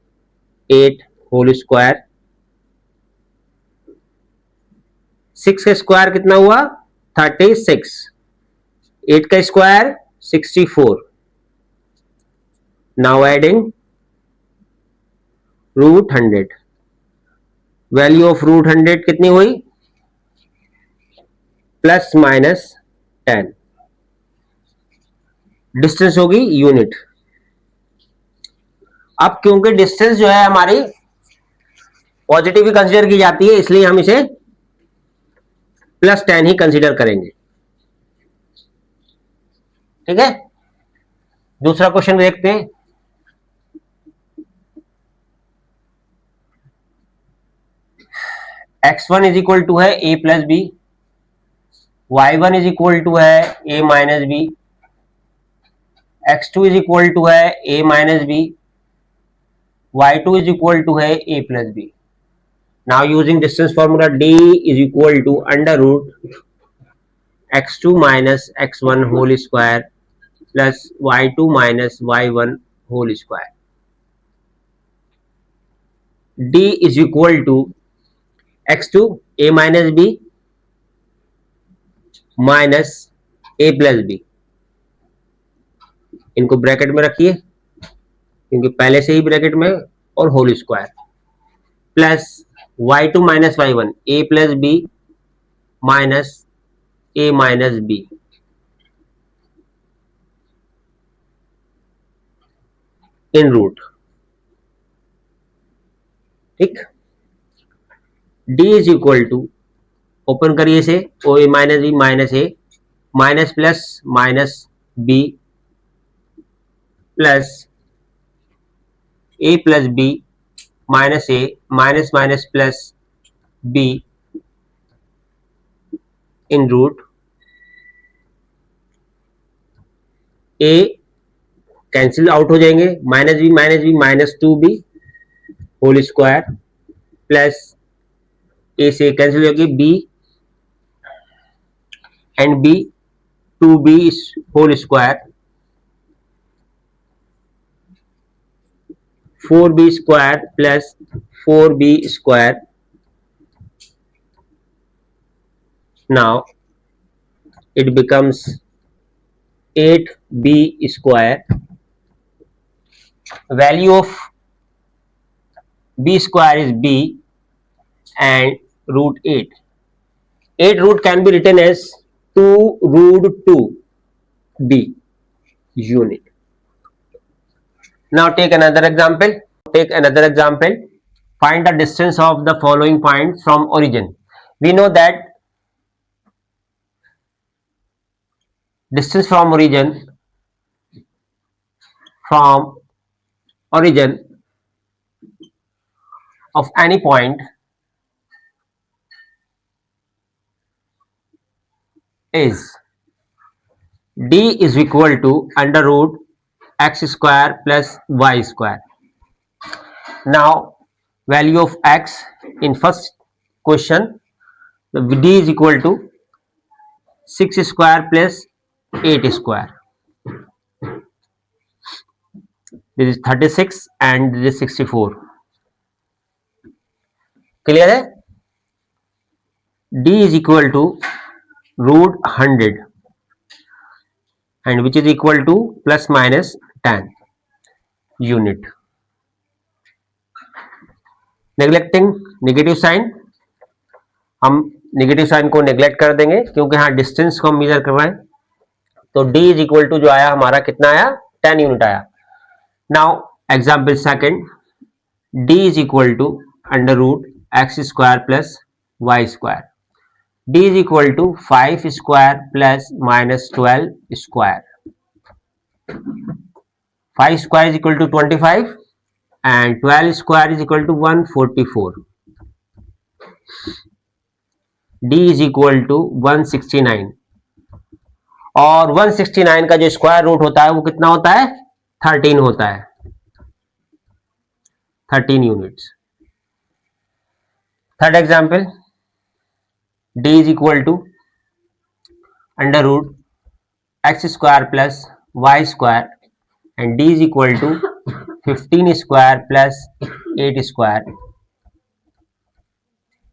8 whole square. 6 का स्क्वायर कितना हुआ? 36। 8 का square 64। Now adding root 100। Value of root 100 कितनी हुई? Plus minus 10। Distance होगी unit. अब क्योंकि distance जो है हमारी पॉजिटिव ही कंसीडर की जाती है, इसलिए हम इसे प्लस 10 ही कंसीडर करेंगे। ठीक है, दूसरा क्वेश्चन देखते हैं। x1 इज इक्वल टू है a plus b, y1 is equal to है a minus b, x2 is equal to है a minus b, y2 is equal to है a plus b. Now using distance formula d is equal to under root x2 minus x1 whole square plus y2 minus y1 whole square. d is equal to x2 a minus B minus a plus b. इनको bracket में रखिए क्योंकि पहले से ही bracket में, और whole square plus y2 minus y1 a plus B minus a minus B. In root. ठीक, d is equal to, open करिए इसे, ओ A minus B minus A minus plus minus B plus A plus B minus A minus minus plus B in root A cancel out हो जाएंगे, minus B minus 2b whole square plus A से cancel होगी b and b 2b whole square 4b square plus 4b square. Now it becomes 8b square. Value of b square is b and root 8. 8 root can be written as 2 root 2b unit. Now take another example. Find the distance of the following points from origin. We know that distance from origin of any point is d is equal to under root x square plus y square. Now value of x in first question, d is equal to 6 square plus 8 square. This is 36 and this is 64. Clear है? d is equal to root 100 and which is equal to plus minus 10 unit. Neglecting negative sign, हम negative sign को neglect कर देंगे क्योंकि यहाँ distance को हम major कर रहे हैं. तो d इज इक्वल टू जो आया हमारा कितना आया 10 यूनिट आया. Now example second, d is equal to under root x square plus Y square. d is equal to 5 square plus minus 12 square. 5 square is equal to 25 and 12 square is equal to 144. d is equal to 169 और 169 का जो square root होता है वो कितना होता है 13 होता है, 13 units. Third example, d is equal to under root x square plus Y square and d is equal to 15 square plus 8 square,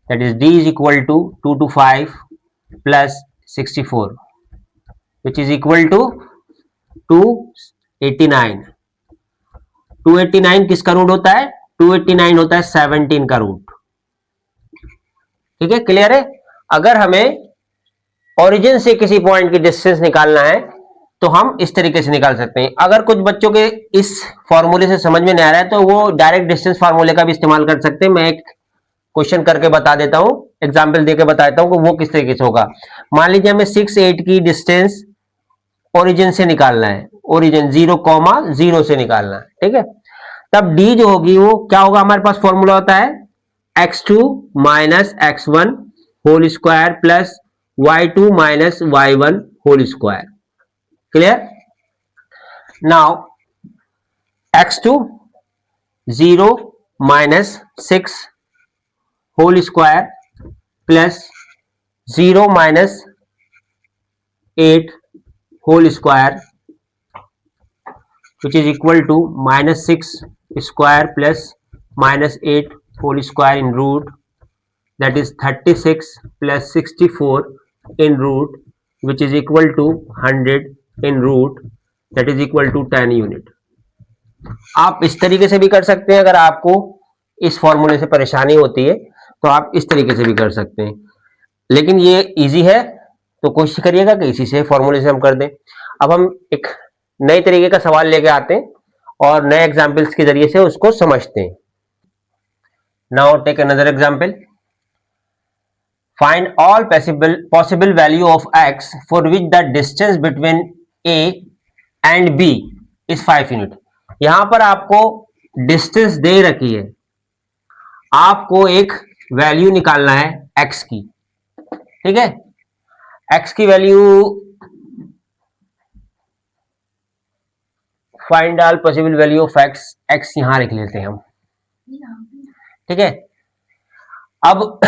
that is d is equal to 225 plus 64 which is equal to 289. 289 किसका root होता है 289 होता है 17 का root. ठीक है, clear है. अगर हमें ओरिजिन से किसी पॉइंट की डिस्टेंस निकालना है तो हम इस तरीके से निकाल सकते हैं. अगर कुछ बच्चों के इस फॉर्मूले से समझ में नहीं आ रहा है तो वो डायरेक्ट डिस्टेंस फॉर्मूले का भी इस्तेमाल कर सकते हैं. मैं एक क्वेश्चन करके बता देता हूं, एग्जांपल देके बता देता हूं कि वो किस तरीके से होगा. मान लीजिए हमें 6 8 की डिस्टेंस ओरिजिन से निकालना है, ओरिजिन 0,0 से निकालना है. ठीक है, तब d जो होगी वो क्या होगा, हमारे पास फॉर्मूला होता है x2 minus x1 whole square plus y2 minus y1 whole square. Clear? Now x2 0 minus 6 whole square plus 0 minus 8 whole square which is equal to minus 6 square plus minus 8 whole square in root, that is 36 plus 64 in root which is equal to 100 in root, that is equal to 10 unit. आप इस तरीके से भी कर सकते हैं. अगर आपको इस फॉर्मूले से परेशानी होती है तो आप इस तरीके से भी कर सकते हैं, लेकिन ये इजी है तो कोशिश करिएगा कि इसी से फॉर्मूले से हम कर दें. अब हम एक नए तरीके का सवाल लेके आते हैं और नए एग्जाम्पल्स के जरिए से उसको समझते हैं. Now take another example. Find all possible value of x for which the distance between a and b is 5 unit. यहां पर आपको डिस्टेंस दे रखी है, आपको एक वैल्यू निकालना है x की. ठीक है, x की value find all possible value of x, x यहां लिख लेते हैं हम. ठीक है, अब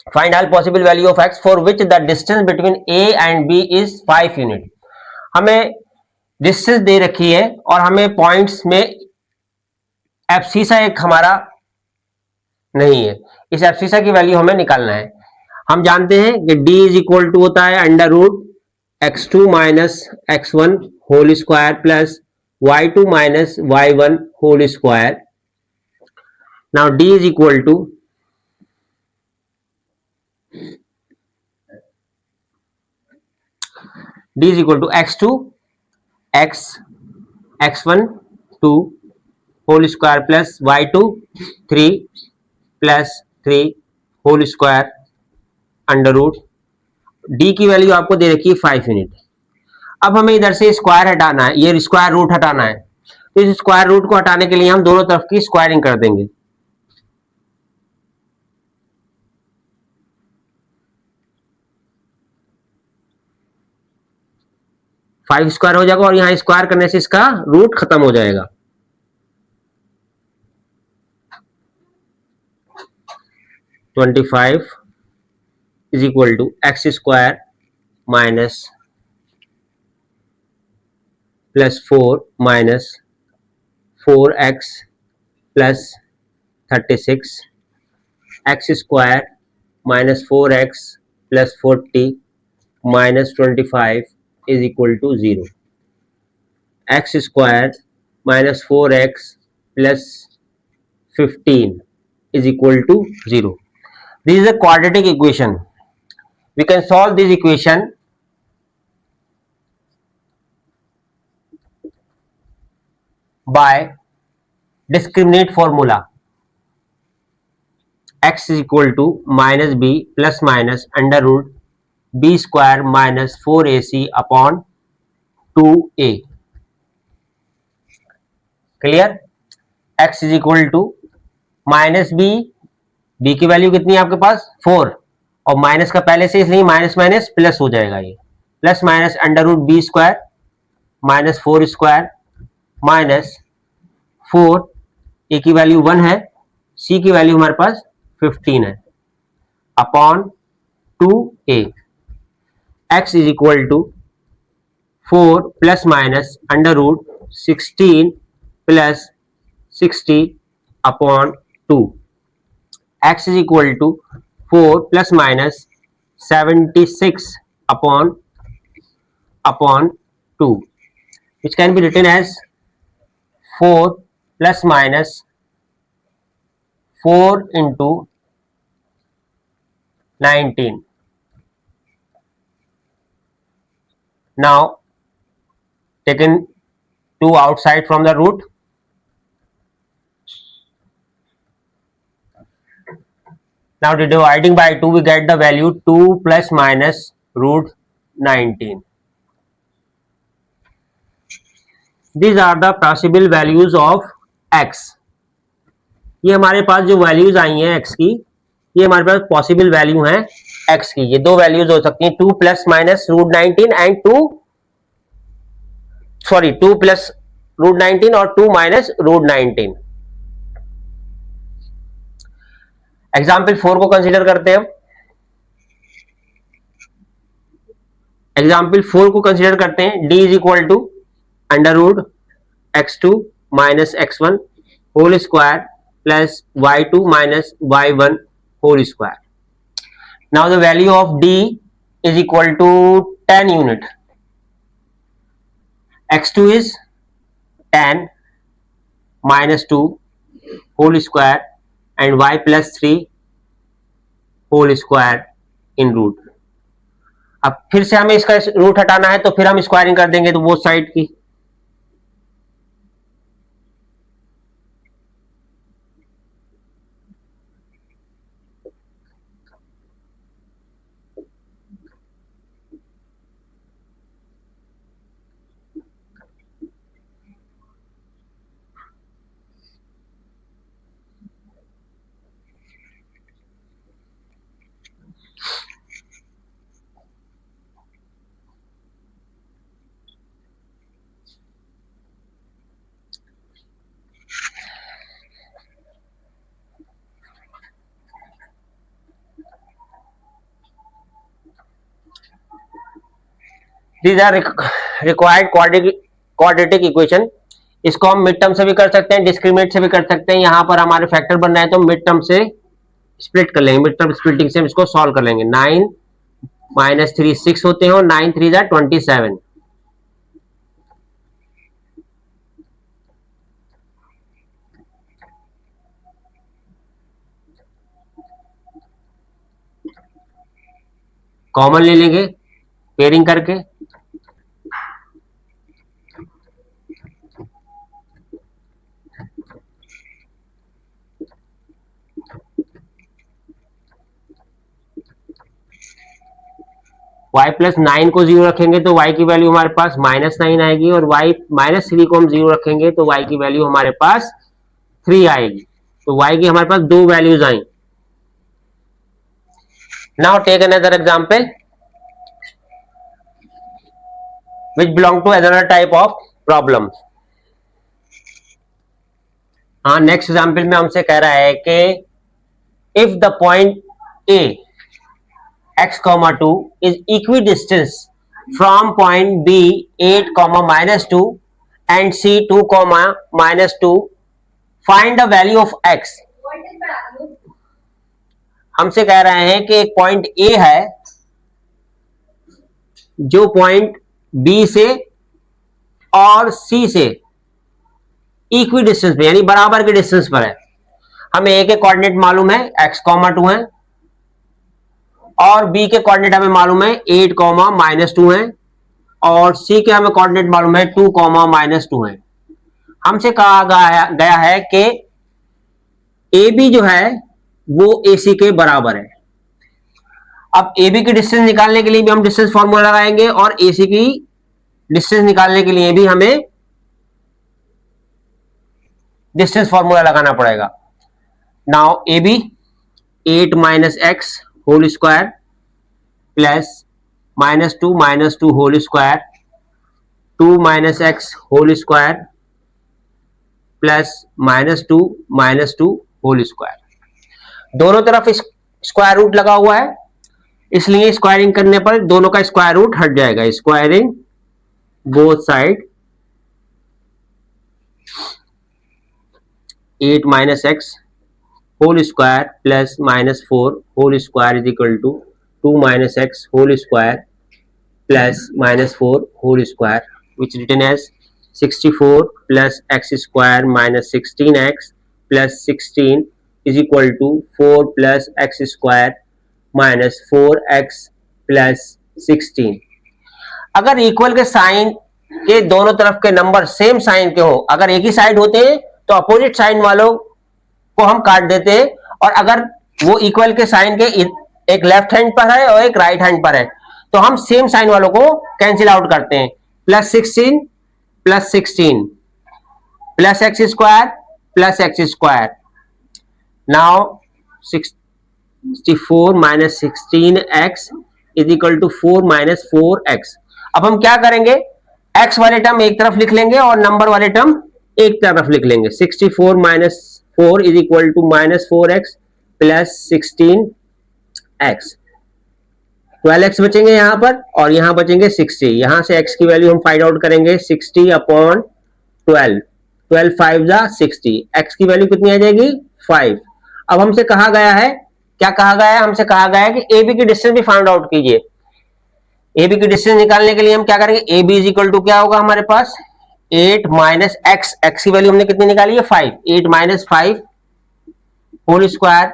find all possible value of x for which the distance between a and b is 5 unit. हमें डिस्टेंस दे रखी है और हमें पॉइंट्स में एब्सिसा एक हमारा नहीं है, इस एब्सिसा की वैल्यू हमें निकालना है. हम जानते हैं कि d इज इक्वल टू होता है under root x2 minus x1 whole square plus y2 minus y1 whole square. Now d is equal to d is equal to x2 x x1 2 whole square plus y2 3 plus 3 whole square under root. D की value आपको दे रखी है 5 unit. अब हमें इधर से square हटाना है, ये स्क्वायर रूट हटाना है, तो इस स्क्वायर रूट को हटाने के लिए हम दोनों तरफ की स्क्वायरिंग कर देंगे। 5 स्क्वायर हो जाएगा और यहां स्क्वायर करने से इसका रूट खत्म हो जाएगा। Twenty five is equal to x square minus plus 4 minus 4x plus 36 x square minus 4x plus 40 minus 25 is equal to 0। X square minus 4x plus 15 is equal to 0. This is a quadratic equation. We can solve this equation by discriminant formula. X is equal to minus b plus minus under root b square minus 4ac upon 2a. Clear? X is equal to minus b की value कितनी है आपके पास 4 और minus का पहले से इसलिए minus minus plus हो जाएगा, ये plus minus under root b square minus 4 square minus 4 a की वैल्यू 1 है, सी की वैल्यू हमारे पास 15 है upon 2a। X is equal to 4 plus minus under root 16 plus 60 upon 2। x is equal to 4 plus minus 76 upon 2, which can be written as 4 plus minus 4 into 19. Now taken 2 outside from the root, now dividing by 2 we get the value 2 plus minus root 19. These are the possible values of x. ये हमारे पास जो values आई हैं x की, ये हमारे पास possible value हैं x की। ये दो वैल्यूज हो सकती हैं 2 plus minus root 19 and 2 plus root 19 और 2 माइनस रूट 19। एग्जाम्पल 4 को कंसीडर करते हैं। एग्जाम्पल 4 को कंसीडर करते हैं। d is equal to under root x2 minus x1 whole square plus y2 minus y1 whole square. Now the value of d is equal to 10 unit. x2 इज 10 minus 2 whole square and y plus 3 whole square in root. अब फिर से हमें इसका root हटाना है तो फिर हम स्क्वायरिंग कर देंगे तो बोथ साइड की। These are required quadratic equation. इसको हम मिड टर्म से भी कर सकते हैं, डिस्क्रिमिनेट से भी कर सकते हैं। यहाँ पर हमारे फैक्टर बन रहे हैं तो मिड टर्म से स्प्लिट कर लेंगे, मिड टर्म स्प्लिटिंग से हम इसको सॉल्व कर लेंगे। 9 माइनस 3 6 होते हैं और 9 3 जा 27। कॉमन ले लेंगे पेयरिंग करके y प्लस 9 को 0 रखेंगे तो y की वैल्यू हमारे पास -9 आएगी, और y -3 को हम 0 रखेंगे तो y की वैल्यू हमारे पास 3 आएगी। तो y की हमारे पास दो वैल्यूज आई। Now take another example which belong to another type of problem। हाँ, नेक्स्ट एग्जांपल में हमसे कह रहा है कि if the point a x, 2 is equidistant from point b 8, -2 and c 2, -2, find the value of x। हमसे कह रहे हैं कि एक पॉइंट a है जो पॉइंट b से और c से इक्वी डिस्टेंस पे यानी बराबर के डिस्टेंस पर है। हमें a के कोऑर्डिनेट मालूम है x, 2 है, और b के कोऑर्डिनेट हमें मालूम है 8, -2 है, और c के हमें कोऑर्डिनेट मालूम है 2, -2 है। हमसे कहा गया है कि AB जो है वो AC के बराबर है। अब AB की डिस्टेंस निकालने के लिए भी हम डिस्टेंस फॉर्मूला लगाएंगे, और AC की डिस्टेंस निकालने के लिए भी हमें डिस्टेंस फॉर्मूला लगाना पड़ेगा। Now AB 8 - x whole square plus -2 whole square 2 - x whole square plus -2 whole square. दोनों तरफ स्क्वायर रूट लगा हुआ है, इसलिए स्क्वायरिंग करने पर दोनों का स्क्वायर रूट हट जाएगा। Squaring both side 8 - x whole square plus -4 whole square is equal to 2 - x whole square plus -4 whole square, which written as 64 plus x square minus 16x plus 16 is equal to 4 plus x square minus 4x plus 16। अगर equal के sign के दोनों तरफ के number same sign के हो, अगर एक ही साइड होते हैं तो अपोजिट साइन वालों को हम काट देते हैं, और अगर वो इक्वल के साइन के एक लेफ्ट हैंड पर है और एक राइट हैंड पर है तो हम सेम साइन वालों को कैंसिल आउट करते हैं। +16 + 16 plus x square plus x square. Now 64 - 16x is equal to 4 - 4x। अब हम क्या करेंगे, x वाले टर्म एक तरफ लिख लेंगे और नंबर वाले टर्म एक तरफ लिख लेंगे। 64 - 4 is equal to -4x plus 16x। 12x बचेंगे यहां पर, और यहां बचेंगे 60। यहां से x की वैल्यू हम फाइंड आउट करेंगे 60/12। 12 5 जा 60। x की वैल्यू कितनी आ जाएगी 5। अब हमसे कहा गया है, क्या कहा गया है, हमसे कहा गया है कि AB की डिस्टेंस भी फाइंड आउट कीजिए। AB की डिस्टेंस निकालने के लिए हम क्या करेंगे, AB इज इक्वल टू क्या होगा हमारे पास 8 - x। x की वैल्यू हमने कितनी निकाली है 5। 8 - 5 whole square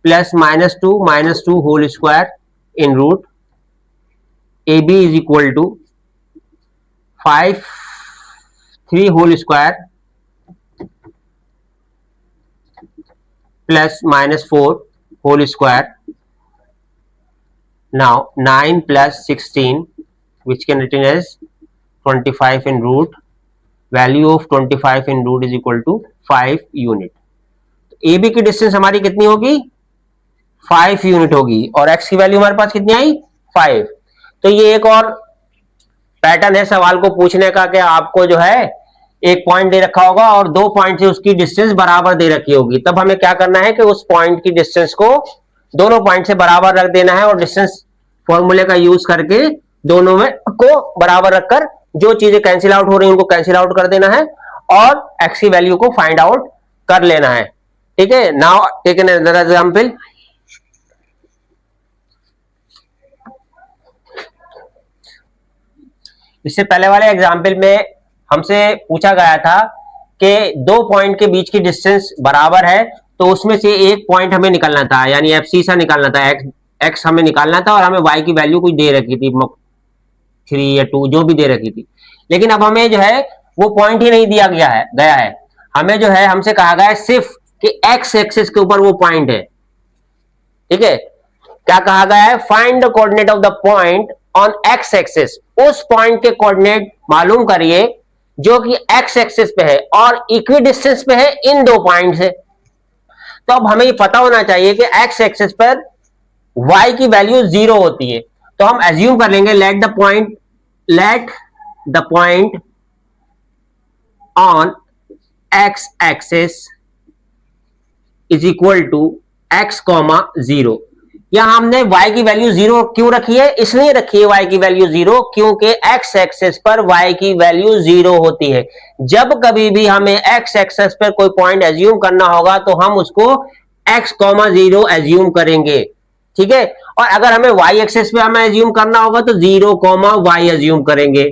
plus -2 whole square in root AB is equal to 5 3 whole square plus -4 whole square. Now 9 + 16 which can written as 25 in root। Value of 25 in root is equal to 5 unit. AB की distance हमारी कितनी होगी 5 unit होगी, और x की वैल्यू हमारे पास कितनी आई 5। तो ये एक और पैटर्न है सवाल को पूछने का कि आपको जो है एक पॉइंट दे रखा होगा और दो पॉइंट से उसकी डिस्टेंस बराबर दे रखी होगी, तब हमें क्या करना है कि उस पॉइंट की डिस्टेंस को दोनों पॉइंट से बराबर रख देना है, और डिस्टेंस फॉर्मूले का यूज करके दोनों में को बराबर रखकर जो चीजें कैंसिल आउट हो रही है उनको कैंसिल आउट कर देना है, और x की वैल्यू को फाइंड आउट कर लेना है। ठीक है, now take an another example. इससे पहले वाले एग्जाम्पल में हमसे पूछा गया था कि दो पॉइंट के बीच की डिस्टेंस बराबर है, तो उसमें से एक पॉइंट हमें निकालना था, यानी FC सा निकालना था, x हमें निकालना था, और हमें y की वैल्यू कुछ दे रखी थी 3 या 2 जो भी दे रखी थी। लेकिन अब हमें जो है वो पॉइंट ही नहीं दिया गया है। हमें जो है हमसे कहा गया है सिर्फ कि x एक्सिस के ऊपर वो पॉइंट है। ठीक है, क्या कहा गया है, find the coordinate of the point on x axis, उस पॉइंट के कोऑर्डिनेट मालूम करिए जो कि एक्स एक्सिस पे है और इक्वी डिस्टेंस पे है इन दो पॉइंट से। तो अब हमें ये पता होना चाहिए कि एक्स एक्सिस पर y की वैल्यू 0 होती है। तो हम एज्यूम कर लेंगे let the point on x axis is equal to x comma 0। यहां हमने y की वैल्यू 0 क्यों रखी है? इसलिए रखी है y की वैल्यू 0 क्योंकि x एक्सेस पर y की वैल्यू 0 होती है। जब कभी भी हमें x एक्सेस पर कोई पॉइंट एज्यूम करना होगा तो हम उसको x कॉमा 0 एज्यूम करेंगे, ठीक है। और अगर हमें y एक्सेस पे हमें एज्यूम करना होगा तो 0 कॉमा y एज्यूम करेंगे।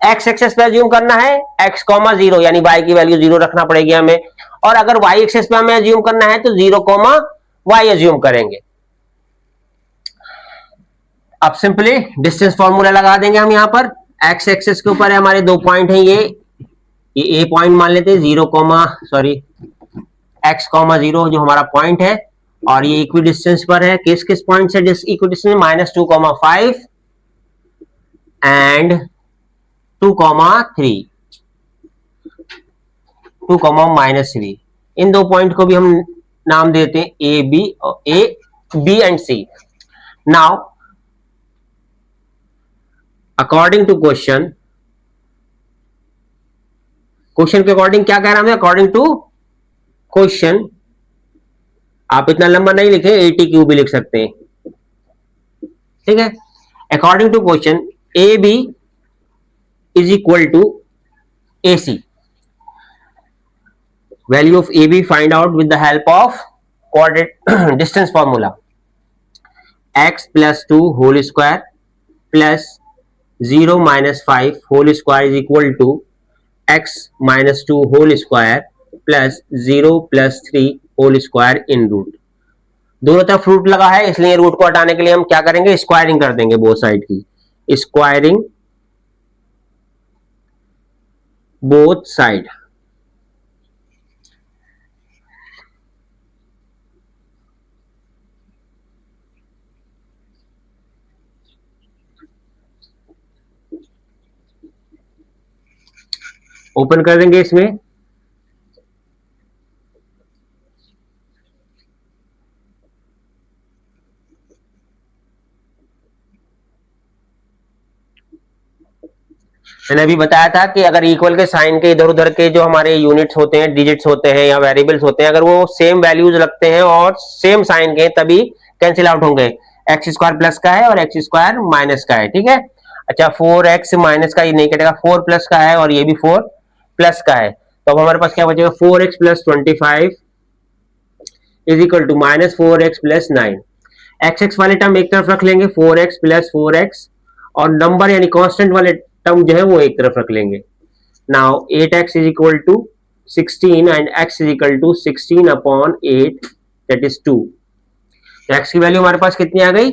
x एक्सेस पे एज्यूम करना है x कॉमा 0 यानी y की वैल्यू 0 रखना पड़ेगी हमें, और अगर y एक्सेस पे हमें एज्यूम करना है तो 0 कॉमा y एज्यूम करेंगे। अब सिंपली डिस्टेंस फॉर्मूला लगा देंगे हम। यहां पर x एक्सिस के ऊपर है हमारे दो पॉइंट हैं, ये a पॉइंट मान लेते हैं, x कॉमा 0 जो हमारा पॉइंट है, और ये इक्वी डिस्टेंस पर है। किस किस पॉइंट से इक्वी डिस्टेंस? -2,5 एंड 2,3, 2,-3। इन दो पॉइंट को भी हम नाम देते हैं A B and C. Now according to question के अकॉर्डिंग क्या कह रहा है? अकॉर्डिंग टू क्वेश्चन, आप इतना लंबा नहीं लिखे, 80 क्यू भी लिख सकते हैं, ठीक है। According to question A B is equal to A C. Value of A B find out with the help of coordinate distance formula. x plus 2 whole square plus 0 minus 5 whole square is equal to x minus 2 whole square plus 0 plus 3 whole square in root. दोनों तरफ root लगा है, इसलिए root को हटाने के लिए हम क्या करेंगे? स्क्वायरिंग कर देंगे बोथ साइड की, स्क्वायरिंग बोथ साइड। ओपन कर देंगे इसमें, मैंने अभी बताया था कि अगर इक्वल के साइन के इधर उधर के जो हमारे यूनिट्स होते हैं, डिजिट्स होते हैं या वेरिएबल्स होते हैं, अगर वो सेम वैल्यूज लगते हैं और सेम साइन के, तभी कैंसिल आउट होंगे। एक्स स्क्वायर प्लस का है और एक्स स्क्वायर माइनस का है, ठीक है। अच्छा 4x माइनस का ये नहीं कटेगा, 4 प्लस का है और ये भी 4 प्लस का है, तो अब हमारे पास क्या बचेगा? 4x plus 25 is equal to minus 4x plus 9। X वाले टर्म एक तरफ रख लेंगे, 4x प्लस 4x, और नंबर यानी कांस्टेंट वाले टर्म जो है वो एक तरफ रख लेंगे। Now 8x is equal to 16 and x is equal to 16 upon 8 that is 2। x की वैल्यू हमारे पास कितनी आ गई?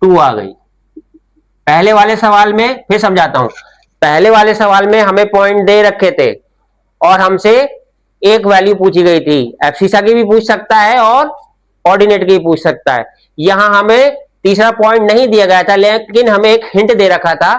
2 आ गई। पहले वाले सवाल में, फिर समझाता हूं, पहले वाले सवाल में हमें पॉइंट दे रखे थे और हमसे एक वैल्यू पूछी गई थी। एब्सिसा की भी पूछ सकता है और ऑर्डिनेट की भी पूछ सकता है। यहां हमें तीसरा पॉइंट नहीं दिया गया था, लेकिन हमें एक हिंट दे रखा था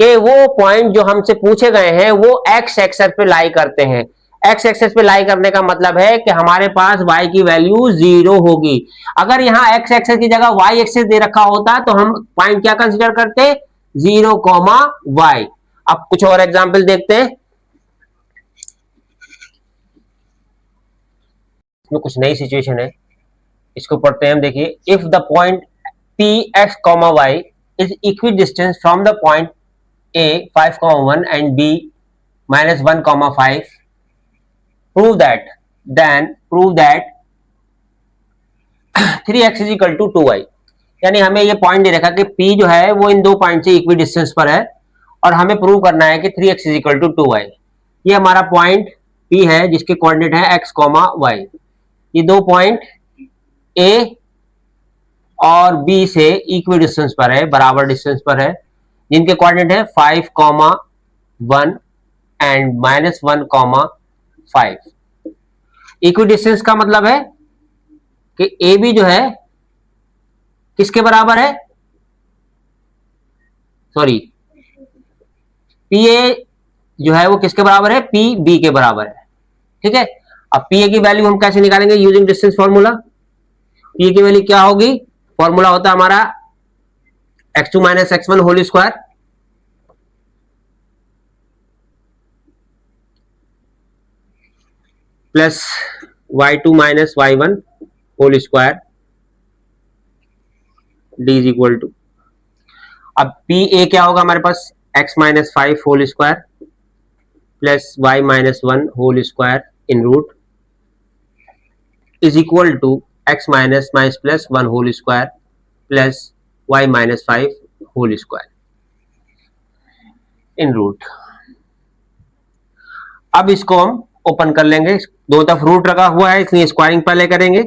कि वो पॉइंट जो हमसे पूछे गए हैं वो एक्स एक्सेस पे लाई करते हैं। एक्स एक्सेस पे लाई करने का मतलब है कि हमारे पास y की वैल्यू 0 होगी। अगर यहाँ एक्स एक्सेस की जगह y एक्सेस दे रखा होता तो हम पॉइंट क्या कंसीडर करते? 0, y। अब कुछ और एग्जांपल देखते हैं, इसमें कुछ नई सिचुएशन है, इसको पढ़ते हैं हम। देखिए, if the point P x comma y is equi distance from the point A 5,1 and B -1,5, prove that 3x is equal to 2y। यानी हमें ये पॉइंट दे रखा कि P जो है वो इन दो पॉइंट से इक्वी डिस्टेंस पर है और हमें प्रूव करना है कि 3x is equal to 2y। ये हमारा पॉइंट P है जिसके कोऑर्डिनेट है x, y। ये दो पॉइंट A और B से इक्वी डिस्टेंस पर है, बराबर डिस्टेंस पर है, जिनके कोऑर्डिनेट है 5,1 एंड -1,5। इक्वी डिस्टेंस का मतलब है कि ए बी जो है किसके बराबर है? सॉरी, पी ए जो है वो किसके बराबर है, पी बी के बराबर है। ठीक है, अब पी ए की वैल्यू हम कैसे निकालेंगे, using distance formula. P A की वैल्यू क्या होगी, फॉर्मूला होता है हमारा x2 minus x1 whole square plus y2 minus y1 whole square D is equal to, अब पी ए क्या होगा हमारे पास, x minus 5 whole square plus y minus 1 whole square in root is equal to x minus minus plus 1 whole square plus y minus 5 whole square in root. अब इसको हम open कर लेंगे, दो तरफ रूट रखा हुआ है इसलिए स्क्वायरिंग पहले करेंगे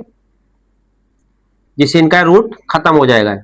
जिससे इनका रूट खत्म हो जाएगा।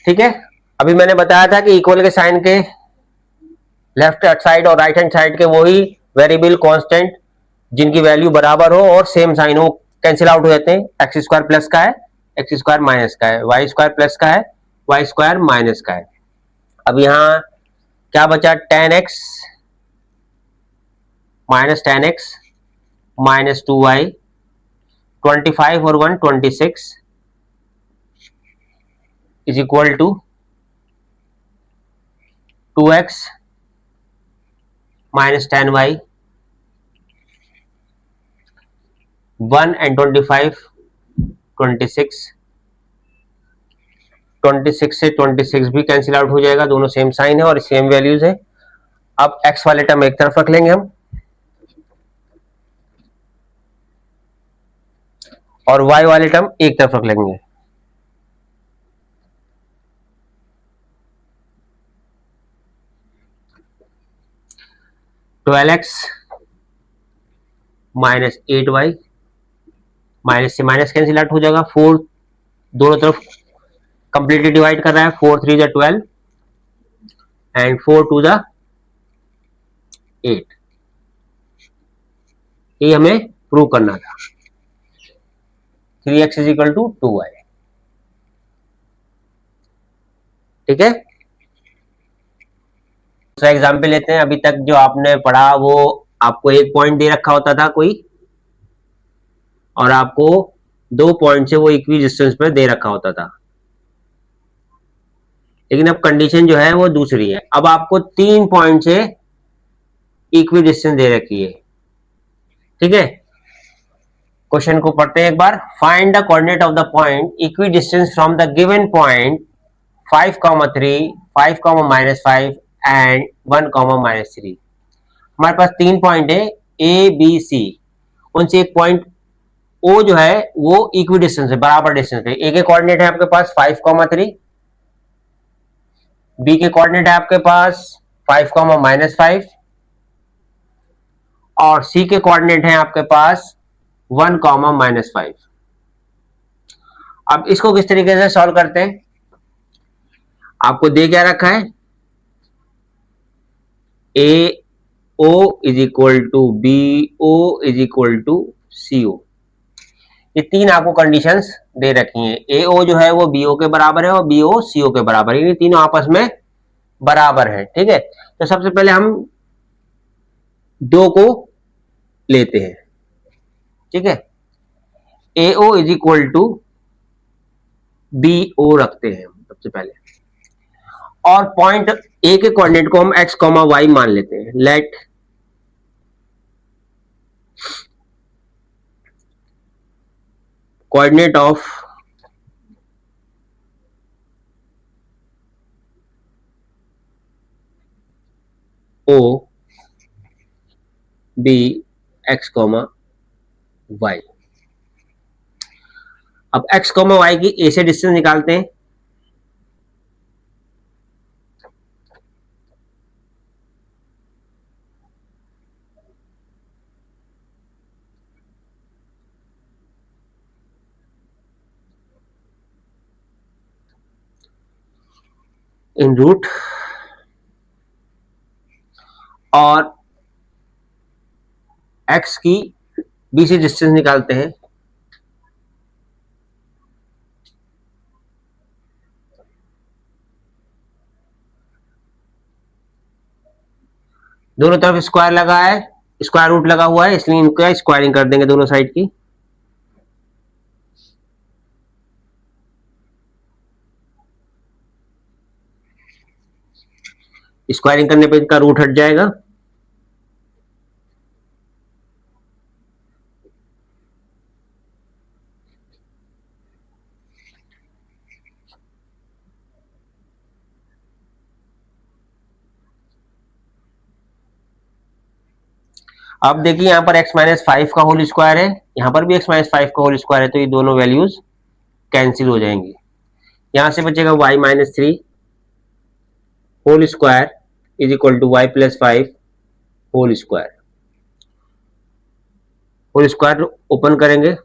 ठीक है, अभी मैंने बताया था कि इक्वल के साइन के लेफ्ट साइड और राइट हैंड साइड के वही वेरिएबल कांस्टेंट जिनकी वैल्यू बराबर हो और सेम साइन हो कैंसिल आउट हो जाते हैं। एक्स स्क्वायर प्लस का है, एक्स स्क्वायर माइनस का है, वाई स्क्वायर प्लस का है, वाई स्क्वायर माइनस का है। अब यहाँ क्या बचा, ten x minus ten x minus 2y, 25 और 1 26 is equal to 2x minus 10y, 1 and 25 26, 26 से 26 भी कैंसिल आउट हो जाएगा, दोनों सेम साइन है और सेम वैल्यूज है। अब x वाले टर्म एक तरफ रख लेंगे हम और y वाले टर्म एक तरफ रख लेंगे। Twelve x minus 8y, minus से माइनस कैंसिल आउट हो जाएगा, 4 दोनों तरफ कंप्लीटली डिवाइड कर रहा है, 4 3 जा 12 एंड 4 2 जा 8। ये हमें प्रूव करना था, 3x is equal to 2y। ठीक है, दूसरा एग्जाम्पल लेते हैं। अभी तक जो आपने पढ़ा वो आपको एक पॉइंट दे रखा होता था कोई और आपको 2 पॉइंट से वो इक्वी डिस्टेंस पे दे रखा होता था, लेकिन अब कंडीशन जो है वो दूसरी है। अब आपको 3 पॉइंट से इक्वी डिस्टेंस दे रखी है। ठीक है, क्वेश्चन को पढ़ते हैं एक बार। Find the coordinate of the point equi distance from the given point 5, 3, 5, -5 and 1, -3। हमारे पास 3 पॉइंट है ए बी सी, उनसे एक पॉइंट ओ जो है वो इक्वी डिस्टेंस है, बराबर डिस्टेंस है। ए के कोऑर्डिनेट है आपके पास 5, 3, बी के कोऑर्डिनेट है आपके पास 5, -5 और सी के कोऑर्डिनेट है आपके पास 1, -5। अब इसको किस तरीके से सॉल्व करते हैं, आपको दे क्या रखा है, A O is equal to B O is equal to C O. ये 3 आपको कंडीशंस दे रखी हैं। ए ओ जो है वो बी ओ के बराबर है और बी ओ सी ओ के बराबर है, ये तीनों आपस में बराबर है। ठीक है, तो सबसे पहले हम 2 को लेते हैं। ठीक है, A O is equal to B O रखते हैं सबसे पहले और पॉइंट ए के कोऑर्डिनेट को हम x, y मान लेते हैं। Let coordinate of O B x, y। अब x, y की ए से डिस्टेंस निकालते हैं। इन रूट और x की b से डिस्टेंस निकालते हैं। दोनों तरफ स्क्वायर लगा है, स्क्वायर रूट लगा हुआ है, इसलिए इनका स्क्वायरिंग कर देंगे दोनों साइड की। स्क्वायरिंग करने पे इनका रूट हट जाएगा। अब देखिए यहाँ पर x-5 का होल स्क्वायर है, यहाँ पर भी x-5 का होल स्क्वायर है, तो ये दोनों वैल्यूज कैंसिल हो जाएंगी। यहां से बचेगा y-3 whole square is equal to y+5 whole square. Whole square open करेंगे,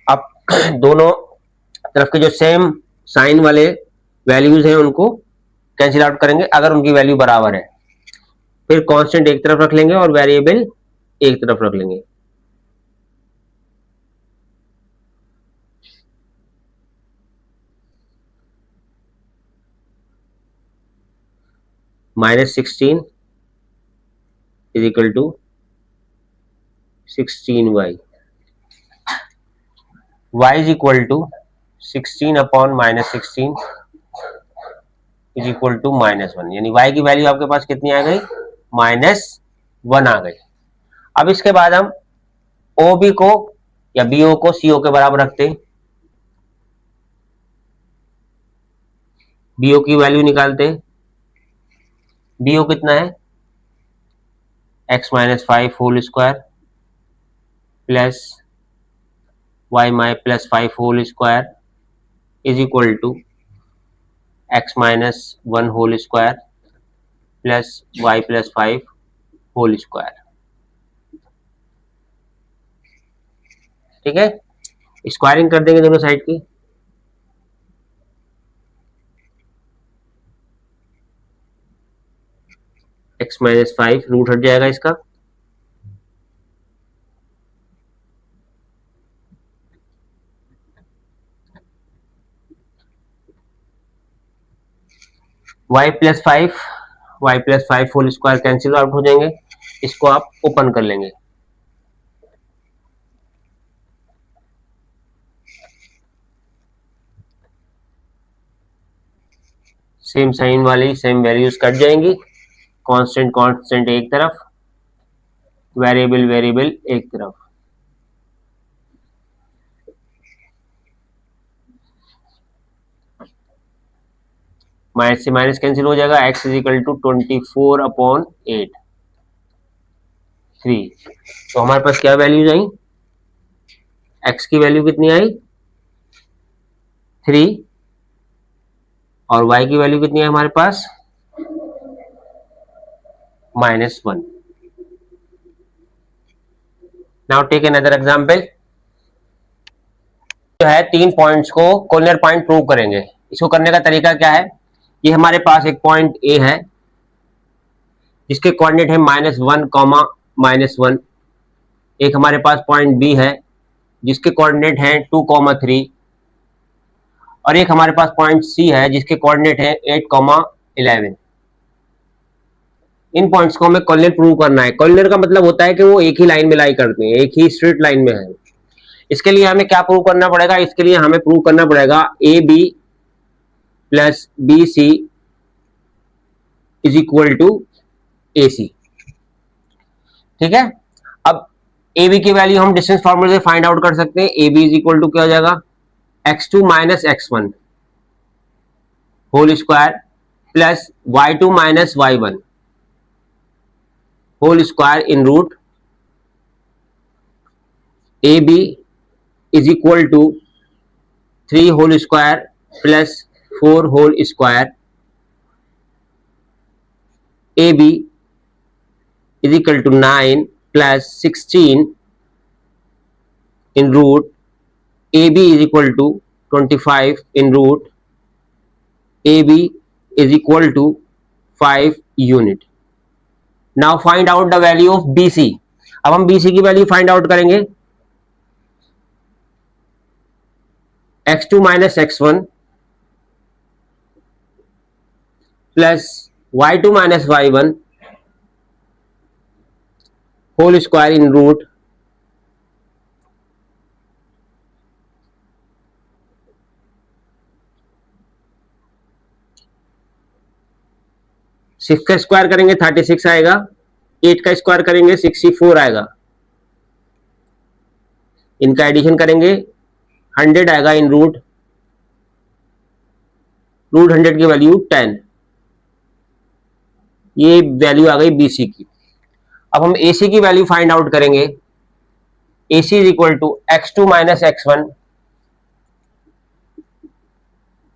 अब दोनों तरफ के जो सेम साइन वाले वैल्यूज हैं उनको कैंसिल आउट करेंगे अगर उनकी वैल्यू बराबर है। फिर कांस्टेंट एक तरफ रख लेंगे और वेरिएबल एक तरफ रख लेंगे। -16 is equal to 16y, y is equal to 16 upon -16 is equal to -1, यानी y की वैल्यू आपके पास कितनी आ गई, -1 आ गई। अब इसके बाद हम OB को या BO को CO के बराबर रखते हैं, BO की वैल्यू निकालते हैं। BO कितना है, x-5 whole square plus y+5 whole square is equal to x-1 whole square plus y+5 whole square. ठीक है, स्क्वायरिंग कर देंगे दोनों साइड की। x-5 रूट हट जाएगा इसका, y+5 whole square cancel out हो जाएंगे। इसको आप ओपन कर लेंगे। सेम साइन वाली सेम वैल्यूज कट जाएंगी। कांस्टेंट कांस्टेंट एक तरफ, वेरिएबल वेरिएबल एक तरफ। माइनस से माइनस कैंसिल हो जाएगा। x is equal to 24/8 3। तो हमारे पास क्या वैल्यूज आई, x की वैल्यू कितनी आई 3 और y की वैल्यू कितनी है हमारे पास -1। Now take another example. जो है 3 पॉइंट्स को कॉर्नर पॉइंट प्रूव करेंगे। इसको करने का तरीका क्या है, ये हमारे पास एक पॉइंट A है जिसके कोऑर्डिनेट है -1, -1। एक हमारे पास पॉइंट B है जिसके कोऑर्डिनेट है 2, 3 और एक हमारे पास पॉइंट C है जिसके कोऑर्डिनेट है 8, 11। इन पॉइंट्स को हमें कॉर्नर प्रूव करना है। कॉर्नर का मतलब होता है कि वो एक ही लाइन में लाई करते हैं, एक ही स्ट्रेट लाइन में है। इसके लिए हमें क्या प्रूव करना पड़ेगा, इसके लिए हमें प्रूव करना पड़ेगा AB plus BC is equal to AC। ठीक है, अब AB की वैल्यू हम डिस्टेंस फॉर्मूले से फाइंड आउट कर सकते हैं। AB इज इक्वल टू क्या हो जाएगा, x2 minus x1 whole square plus y2 minus y1 whole square in root AB is equal to 3 whole square plus 4 whole square AB is equal to 9 plus 16 in root AB is equal to 25 in root AB is equal to 5 unit. Now find out the value of BC. अब हम BC की value find out करेंगे. x2 minus x1 plus y2 minus y1 whole square in root six का square करेंगे 36 आएगा, 8 का square करेंगे 64 आएगा, इनका एडिशन करेंगे 100 आएगा इन रूट 100 की वैल्यू 10. ये वैल्यू आ गई BC की. अब हम AC की वैल्यू फाइंड आउट करेंगे. AC is equal to x2 minus x1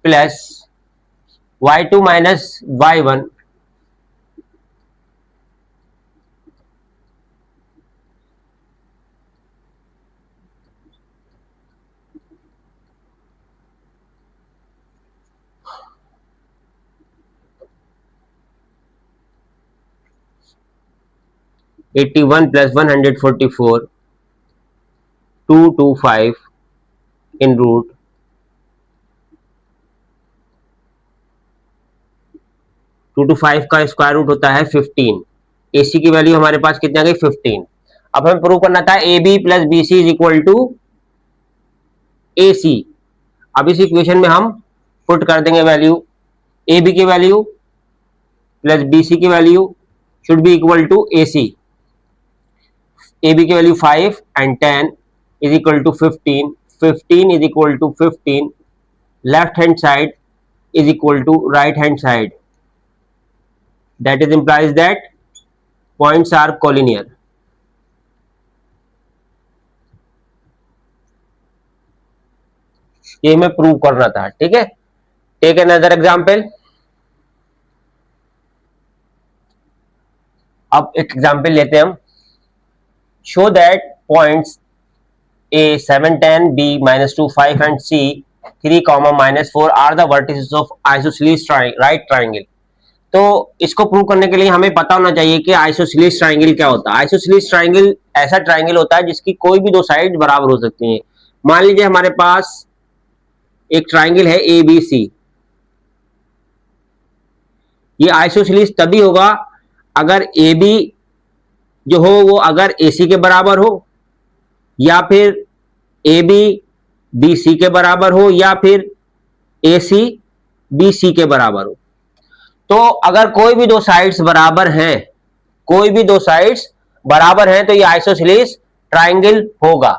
plus y2 minus y1 81 plus 144 225 in root 225 का स्क्वायर रूट होता है 15. AC की वैल्यू हमारे पास कितनी आ गई 15. अब हमें प्रूव करना था AB plus BC is equal to AC. अब इस इक्वेशन में हम पुट कर देंगे वैल्यू. AB की वैल्यू प्लस BC की value should be equal to AC. AB की value 5 and 10 is equal to 15. 15 is equal to 15. Left hand side is equal to right hand side. That is implies that points are collinear. ये मैं prove करना था. ठीक है. Take another example. अब एक example लेते हैं हम. Show that points A 7 10 B minus 2 5 and C 3 minus 4 are the vertices of isosceles right triangle. तो इसको प्रूव करने के लिए हमें पता होना चाहिए कि आइसोसेलेस ट्राइंगल क्या होता है. आइसोसेलेस ट्राइंगल ऐसा ट्राइंगल होता है जिसकी कोई भी दो साइड बराबर हो सकती हैं. मान लीजिए हमारे पास एक ट्राइंगल है ABC. ये आइसोसेलेस तभी होगा अगर AB जो हो वो अगर AC के बराबर हो, या फिर AB BC के बराबर हो, या फिर AC BC के बराबर हो. तो अगर कोई भी दो साइड्स बराबर हैं, कोई भी दो साइड्स बराबर हैं तो ये आइसोसेलेस ट्राइंगल होगा.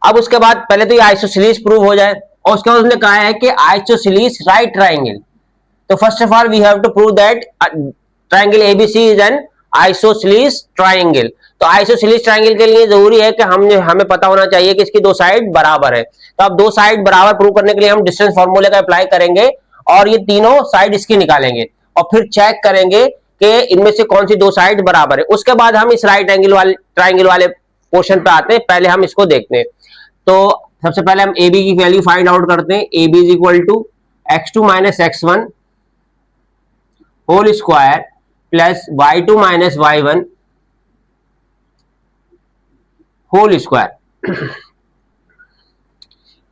अब उसके बाद पहले तो ये आइसोसेलेस प्रूव हो जाए और उसके बाद उसने कहा है कि आइसोसेलेस राइट ट्राइंगल. तो first of all we have to prove that triangle ABC is an isosceles triangle. तो आइसोसेलेस ट्राइंगल के लिए जरूरी है कि हमें पता होना चाहिए कि इसकी दो साइड बराबर है. तो अब दो साइड बराबर प्रूव करने के लिए हम डिस्टेंस फॉर्मूले का अप्लाई करेंगे और ये तीनों साइड इसकी निकालेंगे और फिर चेक करेंगे कि इनमें से कौन सी दो साइड बराबर है. उसके बाद हम इस राइट एंगल वाले ट्राइंगल वाले पोर्शन पे आते हैं. पहले हम इसको देखते हैं. तो सबसे पहले हम AB की वैल्यू फाइंड आउट करते हैं. AB is equal to x2 minus x1 whole square plus y2 minus y1 whole square.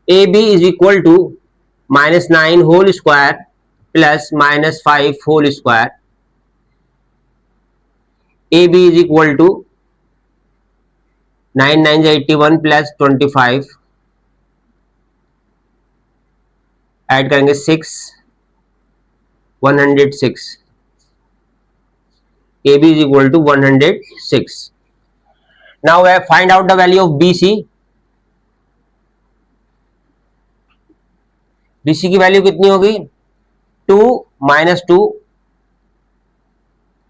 AB is equal to minus 9 whole square plus minus 5 whole square. AB is equal to 9 9 81 plus 25. Add करेंगे 6 106. AB is equal to 106. Now we find out the value of BC. BC की value कितनी होगी 2 minus 2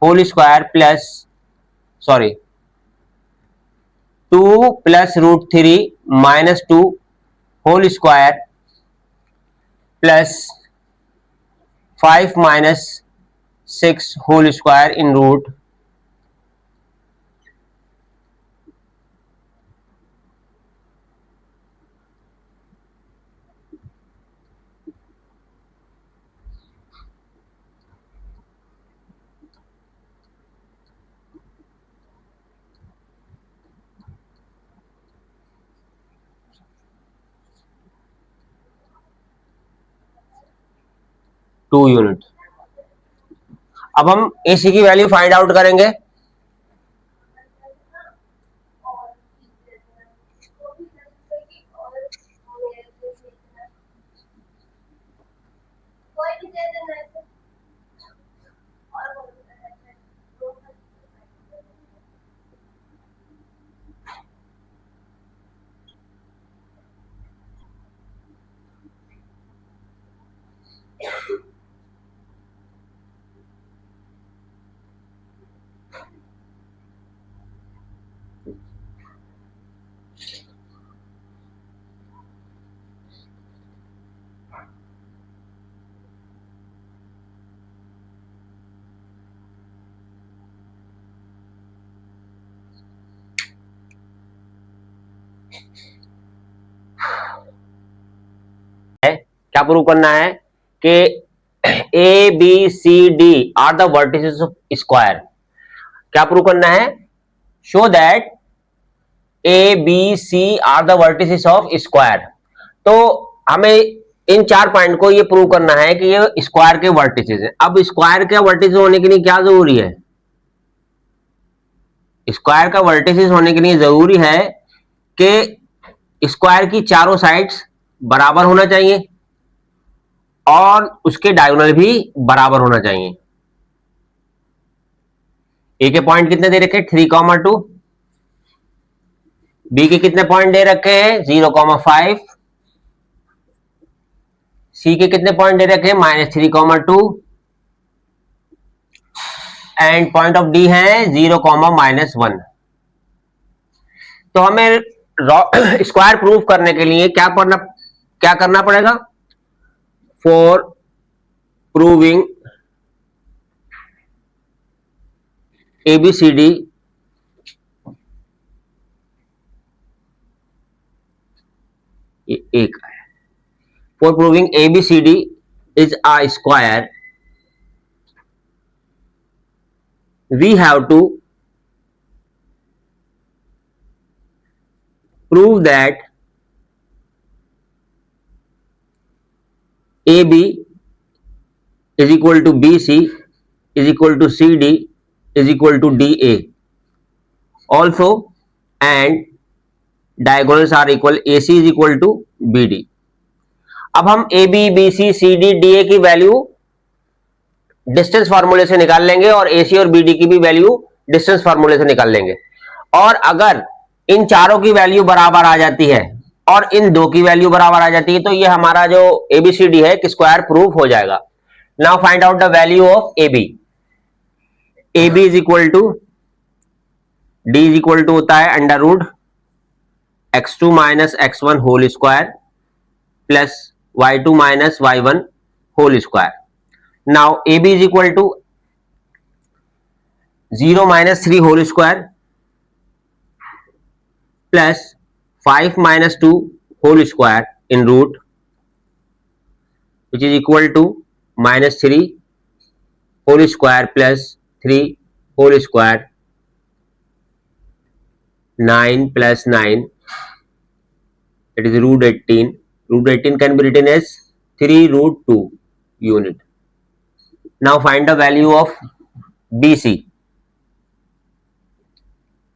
whole square plus 2 plus root 3 minus 2 whole square plus 5 minus 6 whole square in root 2 unit. अब हम AC की value find out करेंगे। क्या prove करना है कि A B C D are the vertices of square. क्या प्रूव करना है? Show that A B C are the vertices of square. तो हमें इन 4 पॉइंट को ये प्रूव करना है कि ये स्क्वायर के वर्टिसेस हैं। अब स्क्वायर के वर्टिसेस होने के लिए क्या जरूरी है? स्क्वायर का वर्टिसेस होने के लिए जरूरी है कि स्क्वायर की चारों साइड्स बराबर होना चाहिए और उसके डायगोनल भी बराबर होना चाहिए। ए के पॉइंट कितने दे रखे हैं? 3,2। बी के कितने पॉइंट दे रखे हैं? 0,5। सी के कितने पॉइंट दे रखे हैं? -3,2। एंड पॉइंट ऑफ डी है 0,-1। तो हमें स्क्वायर प्रूफ करने के लिए क्या करना पड़ेगा? फॉर प्रूविंग ABCD एक है। For proving ABCD is a square, we have to prove that AB is equal to BC is equal to CD is equal to DA also, and diagonals are equal, AC is equal to BD। अब हम AB BC CD DA की value distance फार्मूले से निकाल लेंगे और AC और BD की भी वैल्यू डिस्टेंस फार्मूले से निकाल लेंगे। और अगर इन चारों की वैल्यू बराबर आ जाती है और इन दो की वैल्यू बराबर आ जाती है तो ये हमारा जो ABCD है कि स्क्वायर प्रूफ हो जाएगा। Now find out the value of AB। AB is equal to D is equal to होता है under root x2 minus x1 whole square plus y2 minus y1 whole square. Now AB is equal to 0 minus 3 whole square plus 5 minus 2 whole square in root which is equal to -3 whole square plus 3 whole square, 9 plus 9, that is root 18. Root 18 can be written as 3 root 2 unit. Now find the value of BC.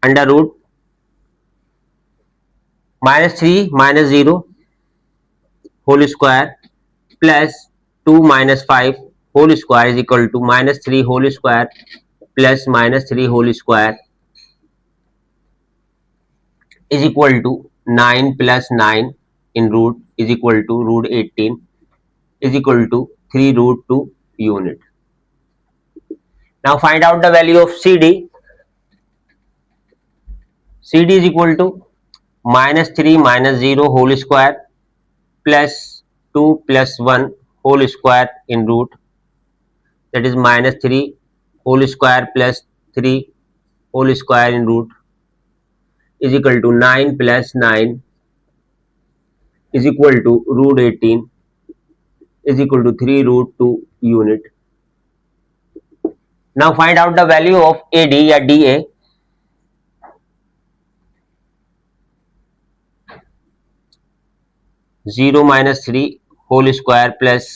Under root -3 minus 0 whole square plus 2 minus 5 whole square is equal to -3 whole square plus -3 whole square is equal to 9 plus 9 in root is equal to root 18 is equal to 3 root 2 unit. Now find out the value of CD. CD is equal to -3 minus 0 whole square plus 2 plus 1 whole square in root, that is -3 whole square plus 3 whole square in root is equal to 9 plus 9 is equal to root 18 is equal to 3 root 2 unit. Now find out the value of AD या DA. -0 minus 3 whole square plus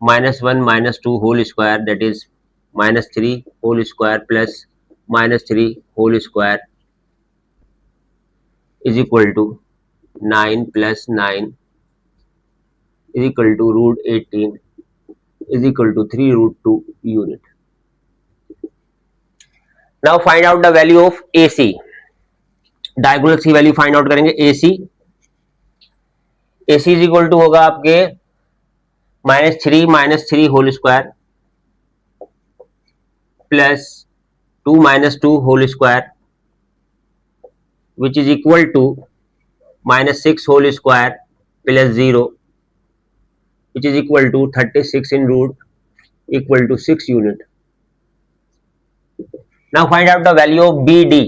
-1 -2 whole square that is -3 whole square plus -3 whole square is equal to 9 plus 9 is equal to root 18 is equal to 3 root 2 unit. Now find out the value of AC. Diagonal की value find out करेंगे. AC AC is equal to होगा आपके -3 whole square plus 2 whole square which is equal to -6 whole square plus 0 which is equal to 36 in root equal to 6 unit. Now find out the value of BD.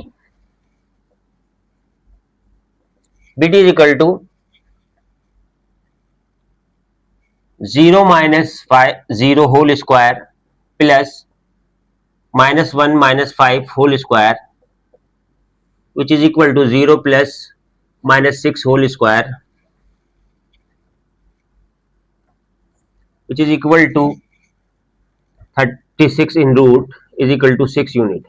BD is equal to 0 minus 0 whole square plus -1 minus 5 whole square which is equal to 0 plus -6 whole square which is equal to 36 in root is equal to 6 unit.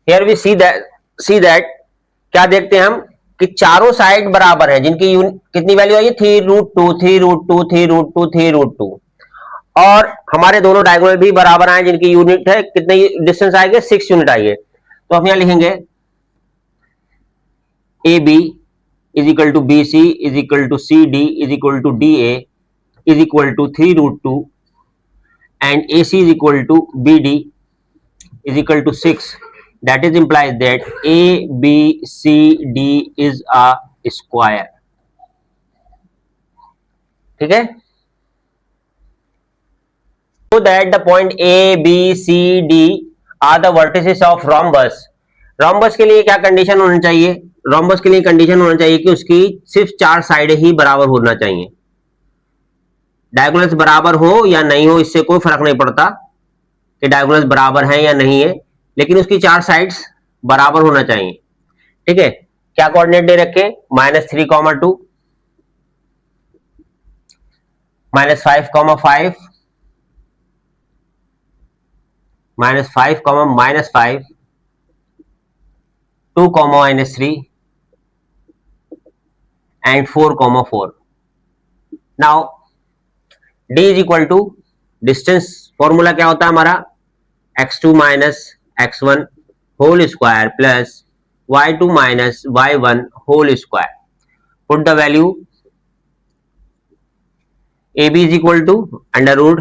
Here we see that क्या देखते हैं हम कि चारों side बराबर है जिनकी कितनी वैल्यू आई है 3 रूट 2 3 रूट 2 3 रूट 2 3 रूट 2 और हमारे दोनों डायगोनल भी बराबर आए जिनकी यूनिट है कितने डिस्टेंस आएंगे 6 यूनिट आएंगे. तो हम यहां लिखेंगे A B is equal to B C is equal to C D is equal to D A is equal to 3 root 2 and AC is equal to BD is equal to 6. That is implies that ABCD is a square. ठीक है. So that the point ABCD are the vertices of rhombus. rhombus के लिए क्या condition होनी चाहिए? rhombus के लिए condition होना चाहिए कि उसकी सिर्फ 4 साइड ही बराबर होना चाहिए. डायगोनल्स बराबर हो या नहीं हो इससे कोई फर्क नहीं पड़ता कि डायगोनल्स बराबर हैं या नहीं है, लेकिन उसकी 4 साइड्स बराबर होना चाहिए. ठीक है. क्या कोऑर्डिनेट दे रखे? -3, -2 -5, -5 -5 -5 2, -3 and 4, 4. Now D is equal to distance formula क्या होता है हमारा x2 minus x1 whole square plus y2 minus y1 whole square. Put the value AB is equal to under root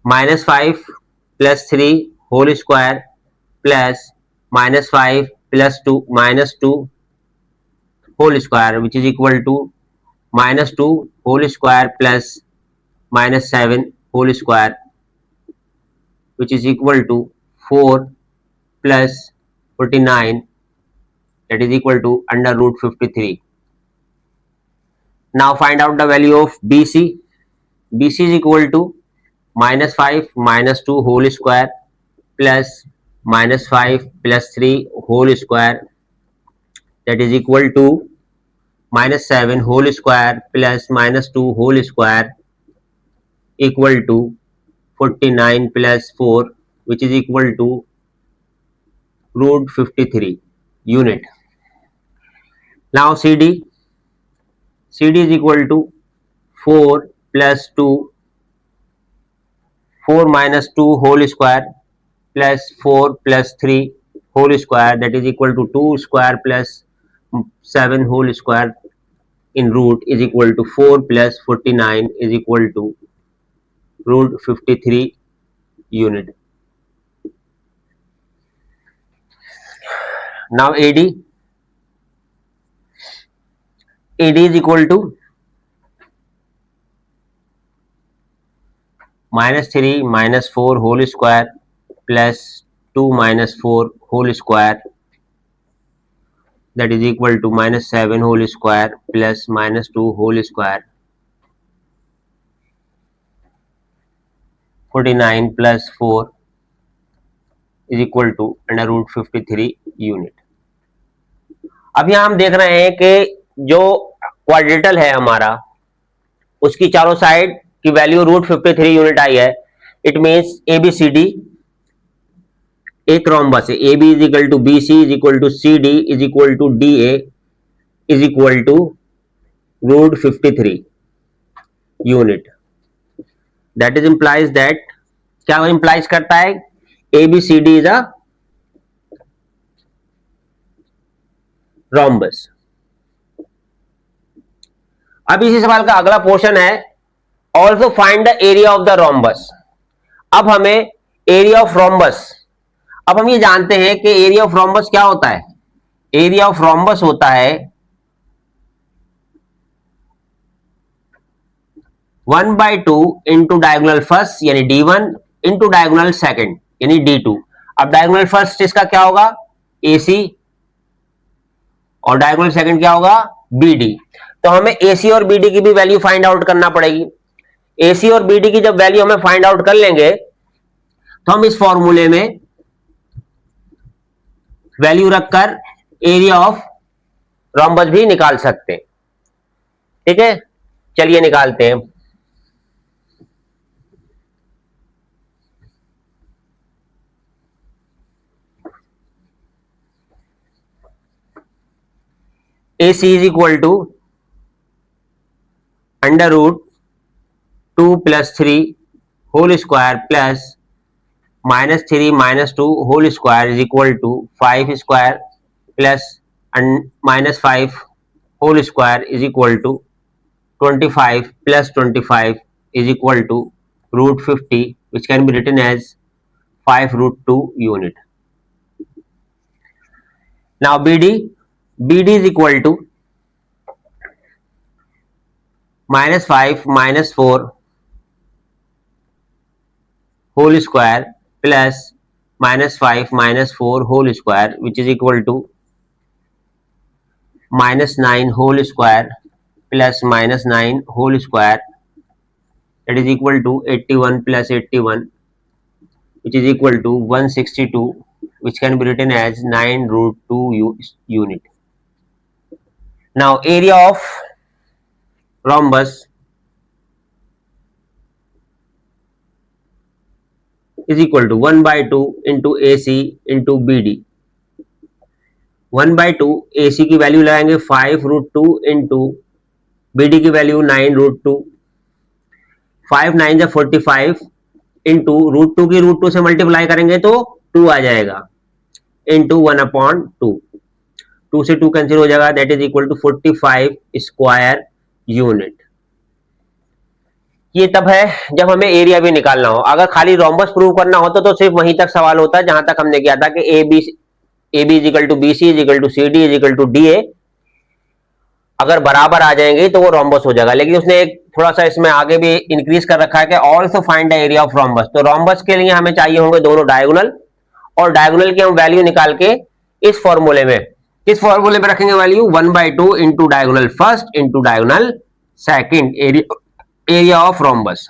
-5 plus 3 whole square plus -5 plus 2 -2 whole square which is equal to -2 whole square plus -7 whole square which is equal to 4 plus 49 that is equal to under root 53. Now find out the value of BC. BC is equal to -5 -2 whole square plus -5 plus 3 whole square that is equal to -7 whole square plus -2 whole square equal to 49 plus 4 which is equal to root 53 unit. Now CD is equal to 4 plus 2 4 minus 2 whole square plus 4 plus 3 whole square that is equal to 2 square plus 7 whole square in root is equal to 4 plus 49 is equal to root 53 unit. Now AD is equal to -3 -4 whole square plus 2 minus 4 whole square that is equal to -7 whole square plus -2 whole square 49 plus 4 is equal to under root 53 unit. अब यहाँ हम देख रहे हैं कि जो quadrilateral है हमारा उसकी चारों साइड की वैल्यू √53 यूनिट आई है, इट मीन्स ABCD एक रोम्बस है। AB is equal to BC is equal to CD is equal to DA is equal to √53 unit. That is implies that, क्या इंप्लाइज करता है? ABCD is a rhombus. अब इसी सवाल का अगला पोर्शन है also find the area of the rhombus. अब हमें एरिया ऑफ रोम्बस, अब हम ये जानते हैं कि एरिया ऑफ रोम्बस क्या होता है। एरिया ऑफ रोम्बस होता है 1/2 इंटू डायगोनल फर्स्ट यानी D1 इंटू डायगोनल सेकंड यानी D2। अब डायगोनल फर्स्ट इसका क्या होगा? AC, और डायगोनल सेकंड क्या होगा? BD। तो हमें AC और BD की भी वैल्यू फाइंड आउट करना पड़ेगी। AC और BD की जब वैल्यू हमें फाइंड आउट कर लेंगे तो हम इस फॉर्मूले में वैल्यू रखकर एरिया ऑफ रोम्बस भी निकाल सकते हैं। ठीक है, चलिए निकालते हैं। AC is equal to under root 2 + 3 whole square plus -3 - 2 whole square is equal to 5 square plus -5 whole square is equal to 25 + 25 is equal to √50, which can be written as 5√2 unit. Now BD is equal to -5 - 4 whole square plus -5 - 4 whole square, which is equal to -9 whole square plus -9 whole square, that is equal to 81 plus 81, which is equal to 162, which can be written as 9√2 unit. Now area of rhombus is equal to 1/2 into AC into BD। 1/2 AC की value लगाएंगे 5√2 into BD की value 9√2, 5 9 45 into √2 की √2 से multiply करेंगे तो 2 आ जाएगा into 1/2, 2 से 2 cancel हो जाएगा, that is equal to 45 square unit. ये तब है जब हमें एरिया भी निकालना हो। अगर खाली रोम्बस प्रूव करना होता तो सिर्फ वहीं तक सवाल होता है जहां तक हमने किया था कि AB is equal to BC is equal to CD is equal to DA, अगर बराबर आ जाएंगे तो वो रोम्बस हो जाएगा। लेकिन उसने एक थोड़ा सा इसमें आगे भी इंक्रीज कर रखा है कि also find the area of rhombus. तो रोम्बस के लिए हमें चाहिए होंगे दोनों डायगोनल, और डायगोनल की हम वैल्यू निकाल के इस फॉर्मूले में रखेंगे value 1/2 into diagonal first into diagonal second area of rhombus.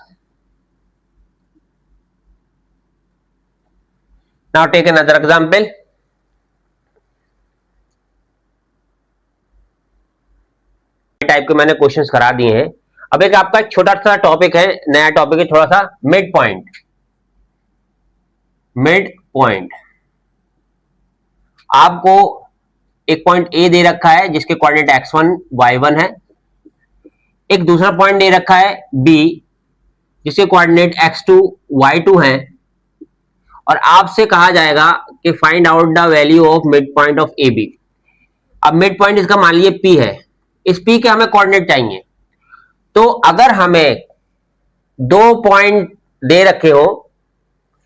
Now take another example. Type के मैंने क्वेश्चंस करा दिए हैं। अब एक आपका छोटा सा टॉपिक है, नया टॉपिक है थोड़ा सा, मिड पॉइंट। आपको एक पॉइंट ए दे रखा है जिसके कोऑर्डिनेट x1 y1 है, एक दूसरा पॉइंट दे रखा है बी जिसके कोऑर्डिनेट x2 y2 है, और आपसे कहा जाएगा कि find out the value of mid point of A B. अब मिड पॉइंट इसका मान लीजिए P है, इस P के हमें कोऑर्डिनेट चाहिए। तो अगर हमें दो पॉइंट दे रखे हो,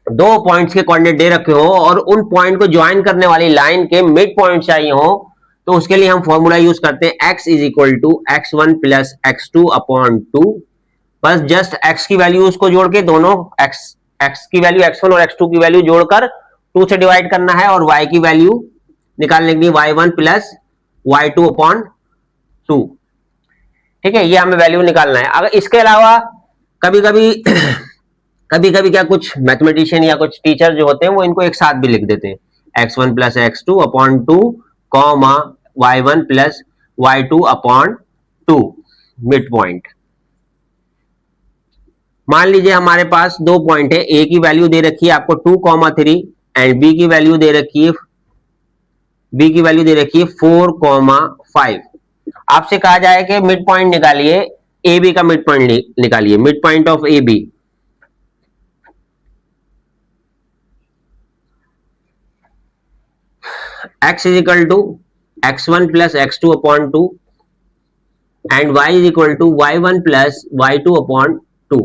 दो पॉइंट्स के कोऑर्डिनेट दे रखे हो और उन पॉइंट को ज्वाइन करने वाली लाइन के मिड पॉइंट चाहिए हो, तो उसके लिए हम फॉर्मूला यूज करते हैं x is equal to x1 plus x2 upon 2। बस जस्ट x की वैल्यू उसको जोड़ के दोनों x की वैल्यू x1 और x2 की वैल्यू जोड़कर 2 से डिवाइड करना है, और y की वैल्यू निकालने के लिए y1 प्लस y2 अपॉन 2। ठीक है, ये हमें वैल्यू निकालना है। अगर इसके अलावा कभी कभी क्या कुछ मैथमेटिशियन या कुछ टीचर जो होते हैं वो इनको एक साथ भी लिख देते हैं, x1 plus x2 upon 2 comma y1 plus y2 upon 2 mid point. मान लीजिए हमारे पास दो पॉइंट है, ए की वैल्यू दे रखी है आपको 2,3 एंड बी की वैल्यू दे रखी है 4,5। आपसे कहा जाए कि मिड पॉइंट निकालिए, ए बी का मिड पॉइंट निकालिए, mid point of A B. x is equal to x1 plus x2 upon 2 and y is equal to y1 plus y2 upon 2।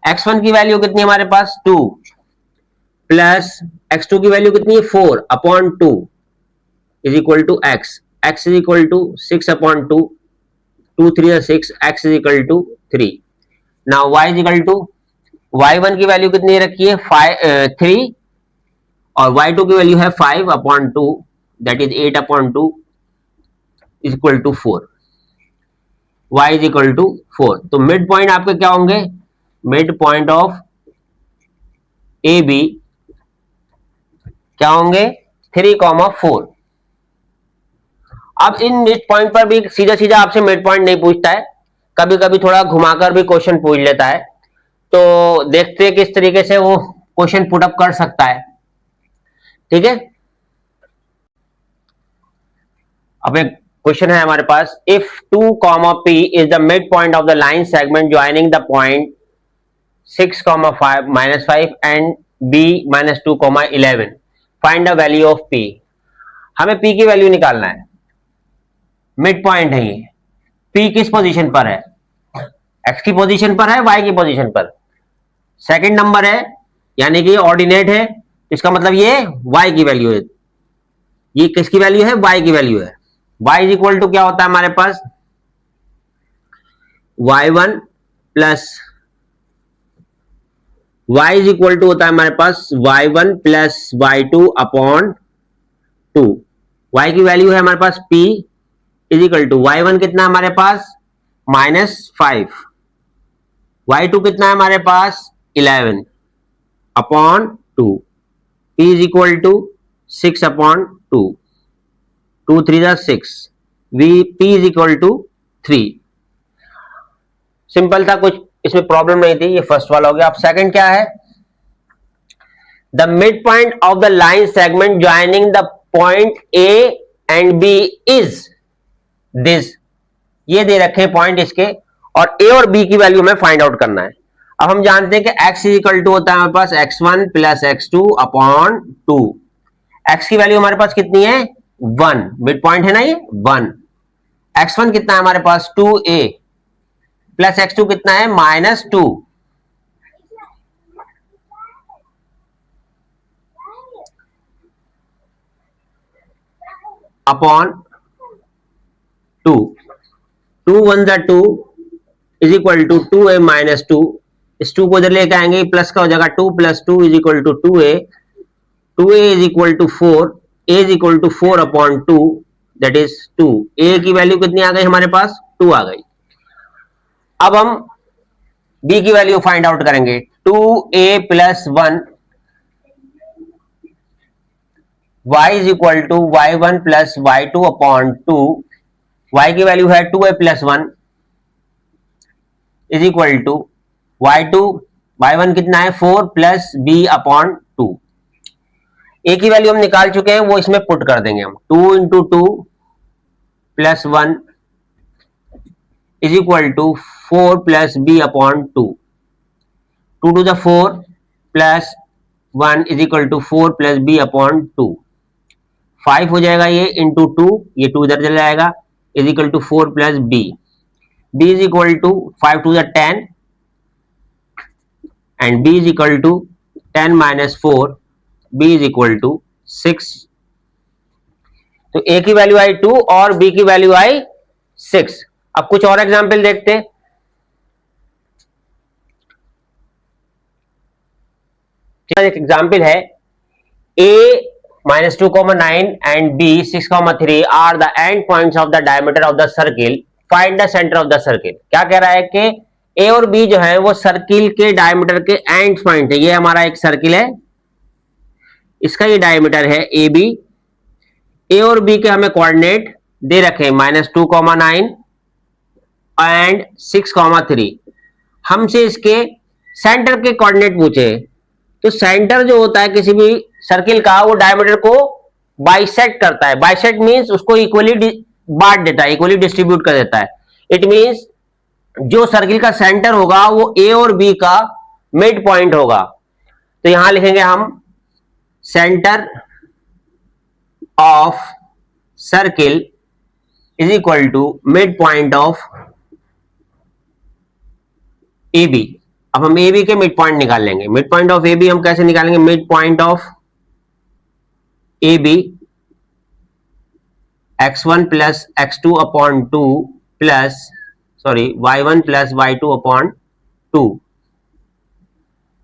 x1 की वैल्यू कितनी है हमारे पास 2 प्लस x2 की value कितनी है 4 upon 2 is equal to x is equal to 6 upon 2, 2 3 6, x is equal to 3। Now y is equal to y1 की value कितनी रखी है 3 और y2 की वैल्यू है 5 upon 2 that is 8 upon 2 is equal to 4। y is equal to 4। तो mid point आपके क्या होंगे, mid point of A B क्या होंगे 3,4। अब इन मिड पॉइंट पर भी सीधा सीधा आपसे मिड पॉइंट नहीं पूछता है, कभी कभी थोड़ा घुमाकर भी क्वेश्चन पूछ लेता है। तो देखते हैं किस तरीके से वो क्वेश्चन पुट अप कर सकता है। ठीक है, अब एक क्वेश्चन है हमारे पास, if 2, P is the mid point of the line segment joining the point 6, 5 and B -2, 11 find the value of P। हमें P की वैल्यू निकालना है, मिड पॉइंट है ये। P किस पोजीशन पर है, x की पोजीशन पर है, y की पोजीशन पर, सेकंड नंबर है यानी कि ऑर्डिनेट है, इसका मतलब ये y की वैल्यू है। ये किसकी वैल्यू है, y की वैल्यू है। y इज इक्वल टू क्या होता है हमारे पास y1 plus y is equal to होता है हमारे पास y1 plus y2 upon 2। y की वैल्यू है हमारे पास p is equal to y1 कितना है हमारे पास -5, y2 कितना है हमारे पास 11 upon 2, p is equal to 6 upon 2, 2 3 6, p is equal to 3। Simple था, कुछ इसमें प्रॉब्लम नहीं थी। ये फर्स्ट वाला हो गया। अब सेकंड क्या है, the mid point of the line segment joining the point A and B is this. ये दे रखे पॉइंट इसके, और ए और बी की वैल्यू हमें फाइंड आउट करना है। अब हम जानते हैं कि x इज इक्वल टू होता है हमारे पास x1 plus x2 upon 2। x की वैल्यू हमारे पास कितनी है 1, मिड पॉइंट है ना ये 1। x1 कितना है हमारे पास 2a प्लस x2 कितना है -2 upon 2, 2 1 2 is equal to 2a -2। इस 2 को इधर लेके आएंगे, प्लस का हो जाएगा 2 + 2 is equal to 2a, 2a is equal to 4, a is equal to 4 upon 2 that is 2। a की वैल्यू कितनी आ गई हमारे पास 2 आ गई। अब हम b की वैल्यू फाइंड आउट करेंगे, 2a + 1 y is equal to y1 plus y2 upon 2। y की वैल्यू है 2a + 1 is equal to y1 कितना है 4 प्लस b अपॉन 2। a की वैल्यू हम निकाल चुके हैं, वो इसमें पुट कर देंगे हम, 2 × 2 + 1 is equal to 4 plus b upon 2, 2 to the 4 plus 1 is equal to 4 plus b upon 2, 5 हो जाएगा ये इंटू 2, ये 2 इधर चला जाएगा, is equal to 4 plus b is equal to 5 to the 10 and b is equal to 10 - 4, b is equal to 6। तो a की value आई 2 और b की वैल्यू आई 6। अब कुछ और एग्जाम्पल देखते हैं। एक एग्जाम्पल है, a -2, 9 and b 6, 3 are the end points of the diameter of the circle, find the centre of the circle. क्या कह रहा है कि a और b जो है वो सर्किल के डायमीटर के एंड पॉइंट है। ये हमारा एक सर्किल है, इसका ये डायमीटर है ए बी। ए और बी के हमें कोऑर्डिनेट दे रखे -2, 9 एंड 6, 3। हमसे इसके सेंटर के कोऑर्डिनेट पूछे, तो सेंटर जो होता है किसी भी सर्किल का, वो डायमीटर को बाइसेक्ट करता है। बाइसेक्ट मींस उसको इक्वली बांट देता है, इक्वली डिस्ट्रीब्यूट कर देता है। इट मींस जो सर्किल का सेंटर होगा वो ए और बी का मिड पॉइंट होगा। तो यहां लिखेंगे हम centre of circle is equal to mid point of A B. अब हम ए बी के मिड पॉइंट निकाल लेंगे। Mid point of A B हम कैसे निकालेंगे? Mid point of A B x1 plus x2 upon 2 plus y1 plus y2 upon 2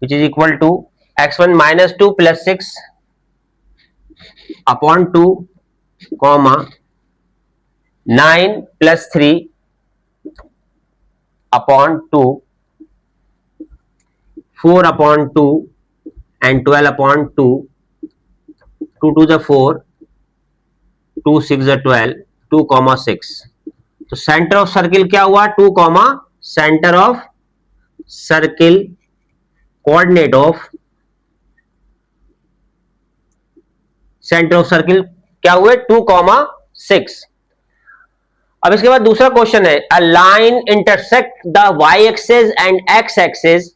which is equal to x1 minus 2 plus 6 upon 2 comma 9 plus 3 upon 2 4 upon 2 and 12 upon 2 2 to the 4 2 6 the 12 2 comma 6। तो centre of circle क्या हुआ? 2 comma centre of circle coordinate of centre of circle क्या हुए? 2 comma 6। अब इसके बाद दूसरा question है, a line intersect the Y axis and X axis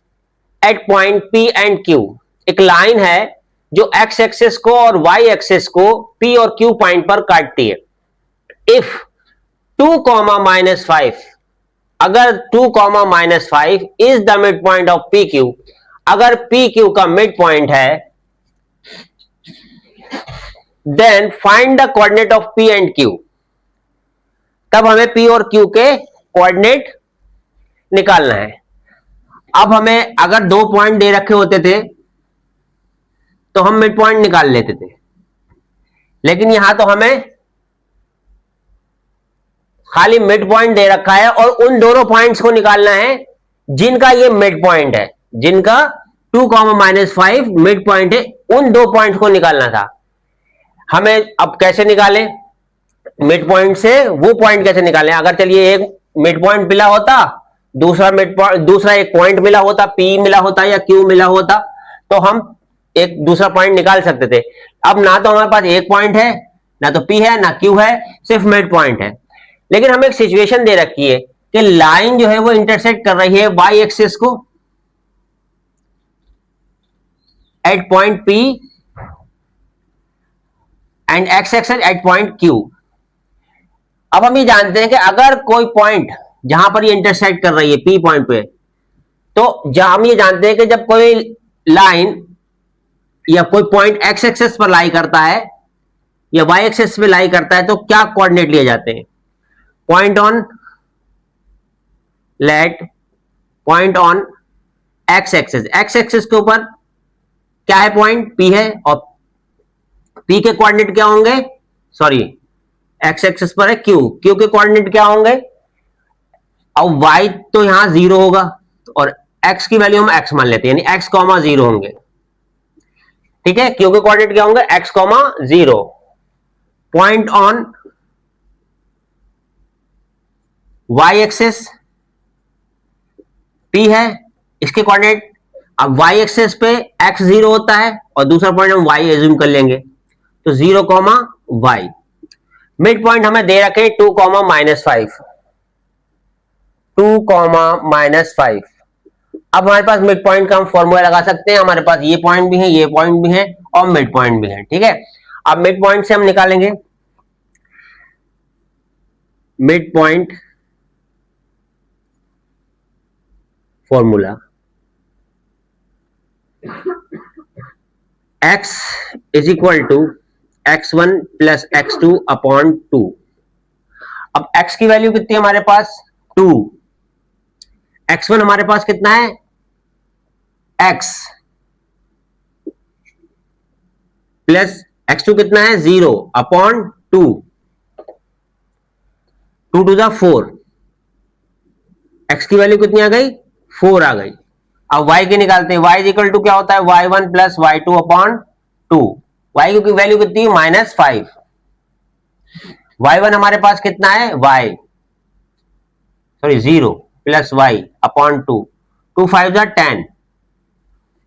at point P and Q. एक लाइन है जो एक्स एक्सिस को और वाई एक्सिस को पी और क्यू पॉइंट पर काटती है। इफ 2 कॉमा माइनस 5, अगर 2 comma minus 5 is the mid point of P Q, अगर पी क्यू का मिड पॉइंट है, then find the coordinate of P and Q. तब हमें पी और क्यू के कोऑर्डिनेट निकालना है। अब हमें अगर 2 पॉइंट दे रखे होते थे तो हम मिड पॉइंट निकाल लेते थे, लेकिन यहां तो हमें खाली मिड पॉइंट दे रखा है और उन दोनों पॉइंट्स को निकालना है जिनका ये मिड पॉइंट है, जिनका 2 कॉमा माइनस 5 मिड पॉइंट है, उन 2 पॉइंट को निकालना था हमें। अब कैसे निकालें मिड पॉइंट से? वो पॉइंट कैसे निकालें? अगर चलिए एक मिड पॉइंट मिला होता, दूसरा एक पॉइंट मिला होता, पी मिला होता या क्यू मिला होता, तो हम एक दूसरा पॉइंट निकाल सकते थे। अब ना तो हमारे पास एक पॉइंट है, ना तो पी है, ना क्यू है, सिर्फ मिड पॉइंट है। लेकिन हमें एक सिचुएशन दे रखी है कि लाइन जो है वो इंटरसेक्ट कर रही है वाई एक्सिस को at point P and X axis at point Q. अब हम ये जानते हैं कि अगर कोई पॉइंट जहां पर ये इंटरसेक्ट कर रही है पी पॉइंट पे, तो हम ये जानते हैं कि जब कोई लाइन या कोई पॉइंट एक्स एक्सिस पर लाई करता है या वाई एक्सिस पे लाई करता है, तो क्या कोऑर्डिनेट लिए जाते हैं? Point on x axis. X axis के ऊपर क्या है? पॉइंट पी है, और पी के कोऑर्डिनेट क्या होंगे? एक्स एक्सिस पर है क्यू, क्यू के कोऑर्डिनेट क्या होंगे? अब वाई तो यहां 0 होगा और एक्स की वैल्यू हम एक्स मान लेते हैं, यानी एक्स कॉमा 0 होंगे। ठीक है, क्यू के कोऑर्डिनेट क्या होंगे? X comma 0। Point on Y axis P है, इसके कोऑर्डिनेट, अब वाई एक्सिस पे एक्स 0 होता है और दूसरा पॉइंट हम वाई एज्यूम कर लेंगे, तो 0 कॉमा वाई। मिड पॉइंट हमें दे रखे 2 कॉमा माइनस 5, 2 कॉमा माइनस 5। अब हमारे पास मिड पॉइंट का हम फॉर्मूला लगा सकते हैं। हमारे पास ये पॉइंट भी है, ये पॉइंट भी है और मिड पॉइंट भी है। ठीक है, अब मिड पॉइंट से हम निकालेंगे mid point formula. x is equal to x1 plus x2 upon 2। अब x की वैल्यू कितनी है हमारे पास? 2। x1 हमारे पास कितना है? x प्लस x2 कितना है? 0 अपॉन 2, 2 टू द 4। x की वैल्यू कितनी आ गई? 4 आ गई। अब y की निकालते हैं। y इज इक्वल टू क्या होता है? y1 plus y2 upon 2। y की वैल्यू कितनी है? -5। y1 हमारे पास कितना है? 0 plus y upon 2, 2 5 10,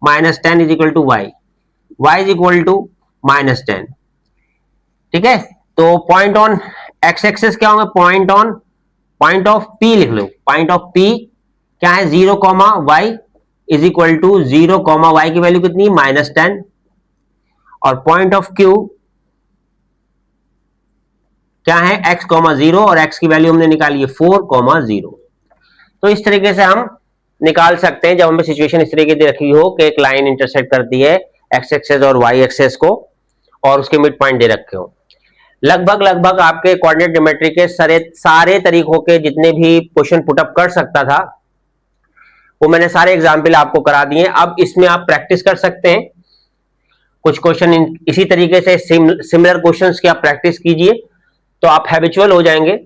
-10 is equal to y, y is equal to -10। ठीक है, तो पॉइंट ऑन x एक्सेस क्या होंगे, पॉइंट ऑफ p लिख लो, पॉइंट ऑफ p क्या है 0, y is equal to 0, y की वैल्यू कितनी, -10, और पॉइंट ऑफ q क्या है x, 0, और x की वैल्यू हमने निकाली है 4, 0। तो इस तरीके से हम निकाल सकते हैं जब हमें सिचुएशन इस तरीके से रखी हो कि एक लाइन इंटरसेक्ट करती है x एक्सेस और y एक्सेस को, और उसके मिड पॉइंट दे रखे हो। लगभग आपके कोऑर्डिनेट ज्योमेट्री के सारे तरीकों के जितने भी क्वेश्चन पुटअप कर सकता था वो मैंने सारे एग्जाम्पल आपको करा दिए। अब इसमें आप प्रैक्टिस कर सकते हैं, कुछ क्वेश्चन इसी तरीके से सिमिलर क्वेश्चंस की आप प्रैक्टिस कीजिए तो आप हैबिचुअल हो जाएंगे।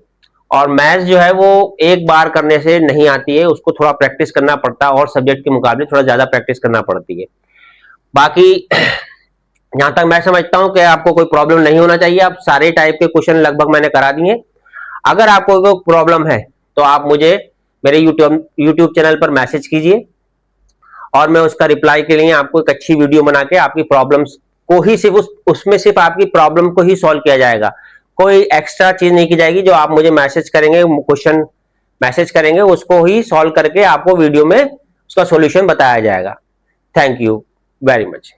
और मैथ्स जो है वो एक बार करने से नहीं आती है, उसको थोड़ा प्रैक्टिस करना पड़ता है, और सब्जेक्ट के मुकाबले थोड़ा ज्यादा प्रैक्टिस करना पड़ती है। बाकी जहां तक मैं समझता हूं कि आपको कोई प्रॉब्लम नहीं होना चाहिए, आप सारे टाइप के क्वेश्चन लगभग मैंने करा दिए। अगर आपको कोई प्रॉब्लम है तो आप मुझे मेरे यूट्यूब चैनल पर मैसेज कीजिए, और मैं उसका रिप्लाई के लिए आपको एक अच्छी वीडियो बना के आपकी प्रॉब्लम्स को ही सिर्फ उसमें सिर्फ आपकी प्रॉब्लम को ही सॉल्व किया जाएगा, कोई एक्स्ट्रा चीज नहीं की जाएगी। जो आप मुझे मैसेज करेंगे, क्वेश्चन मैसेज करेंगे, उसको ही सॉल्व करके आपको वीडियो में उसका सॉल्यूशन बताया जाएगा। Thank you very much.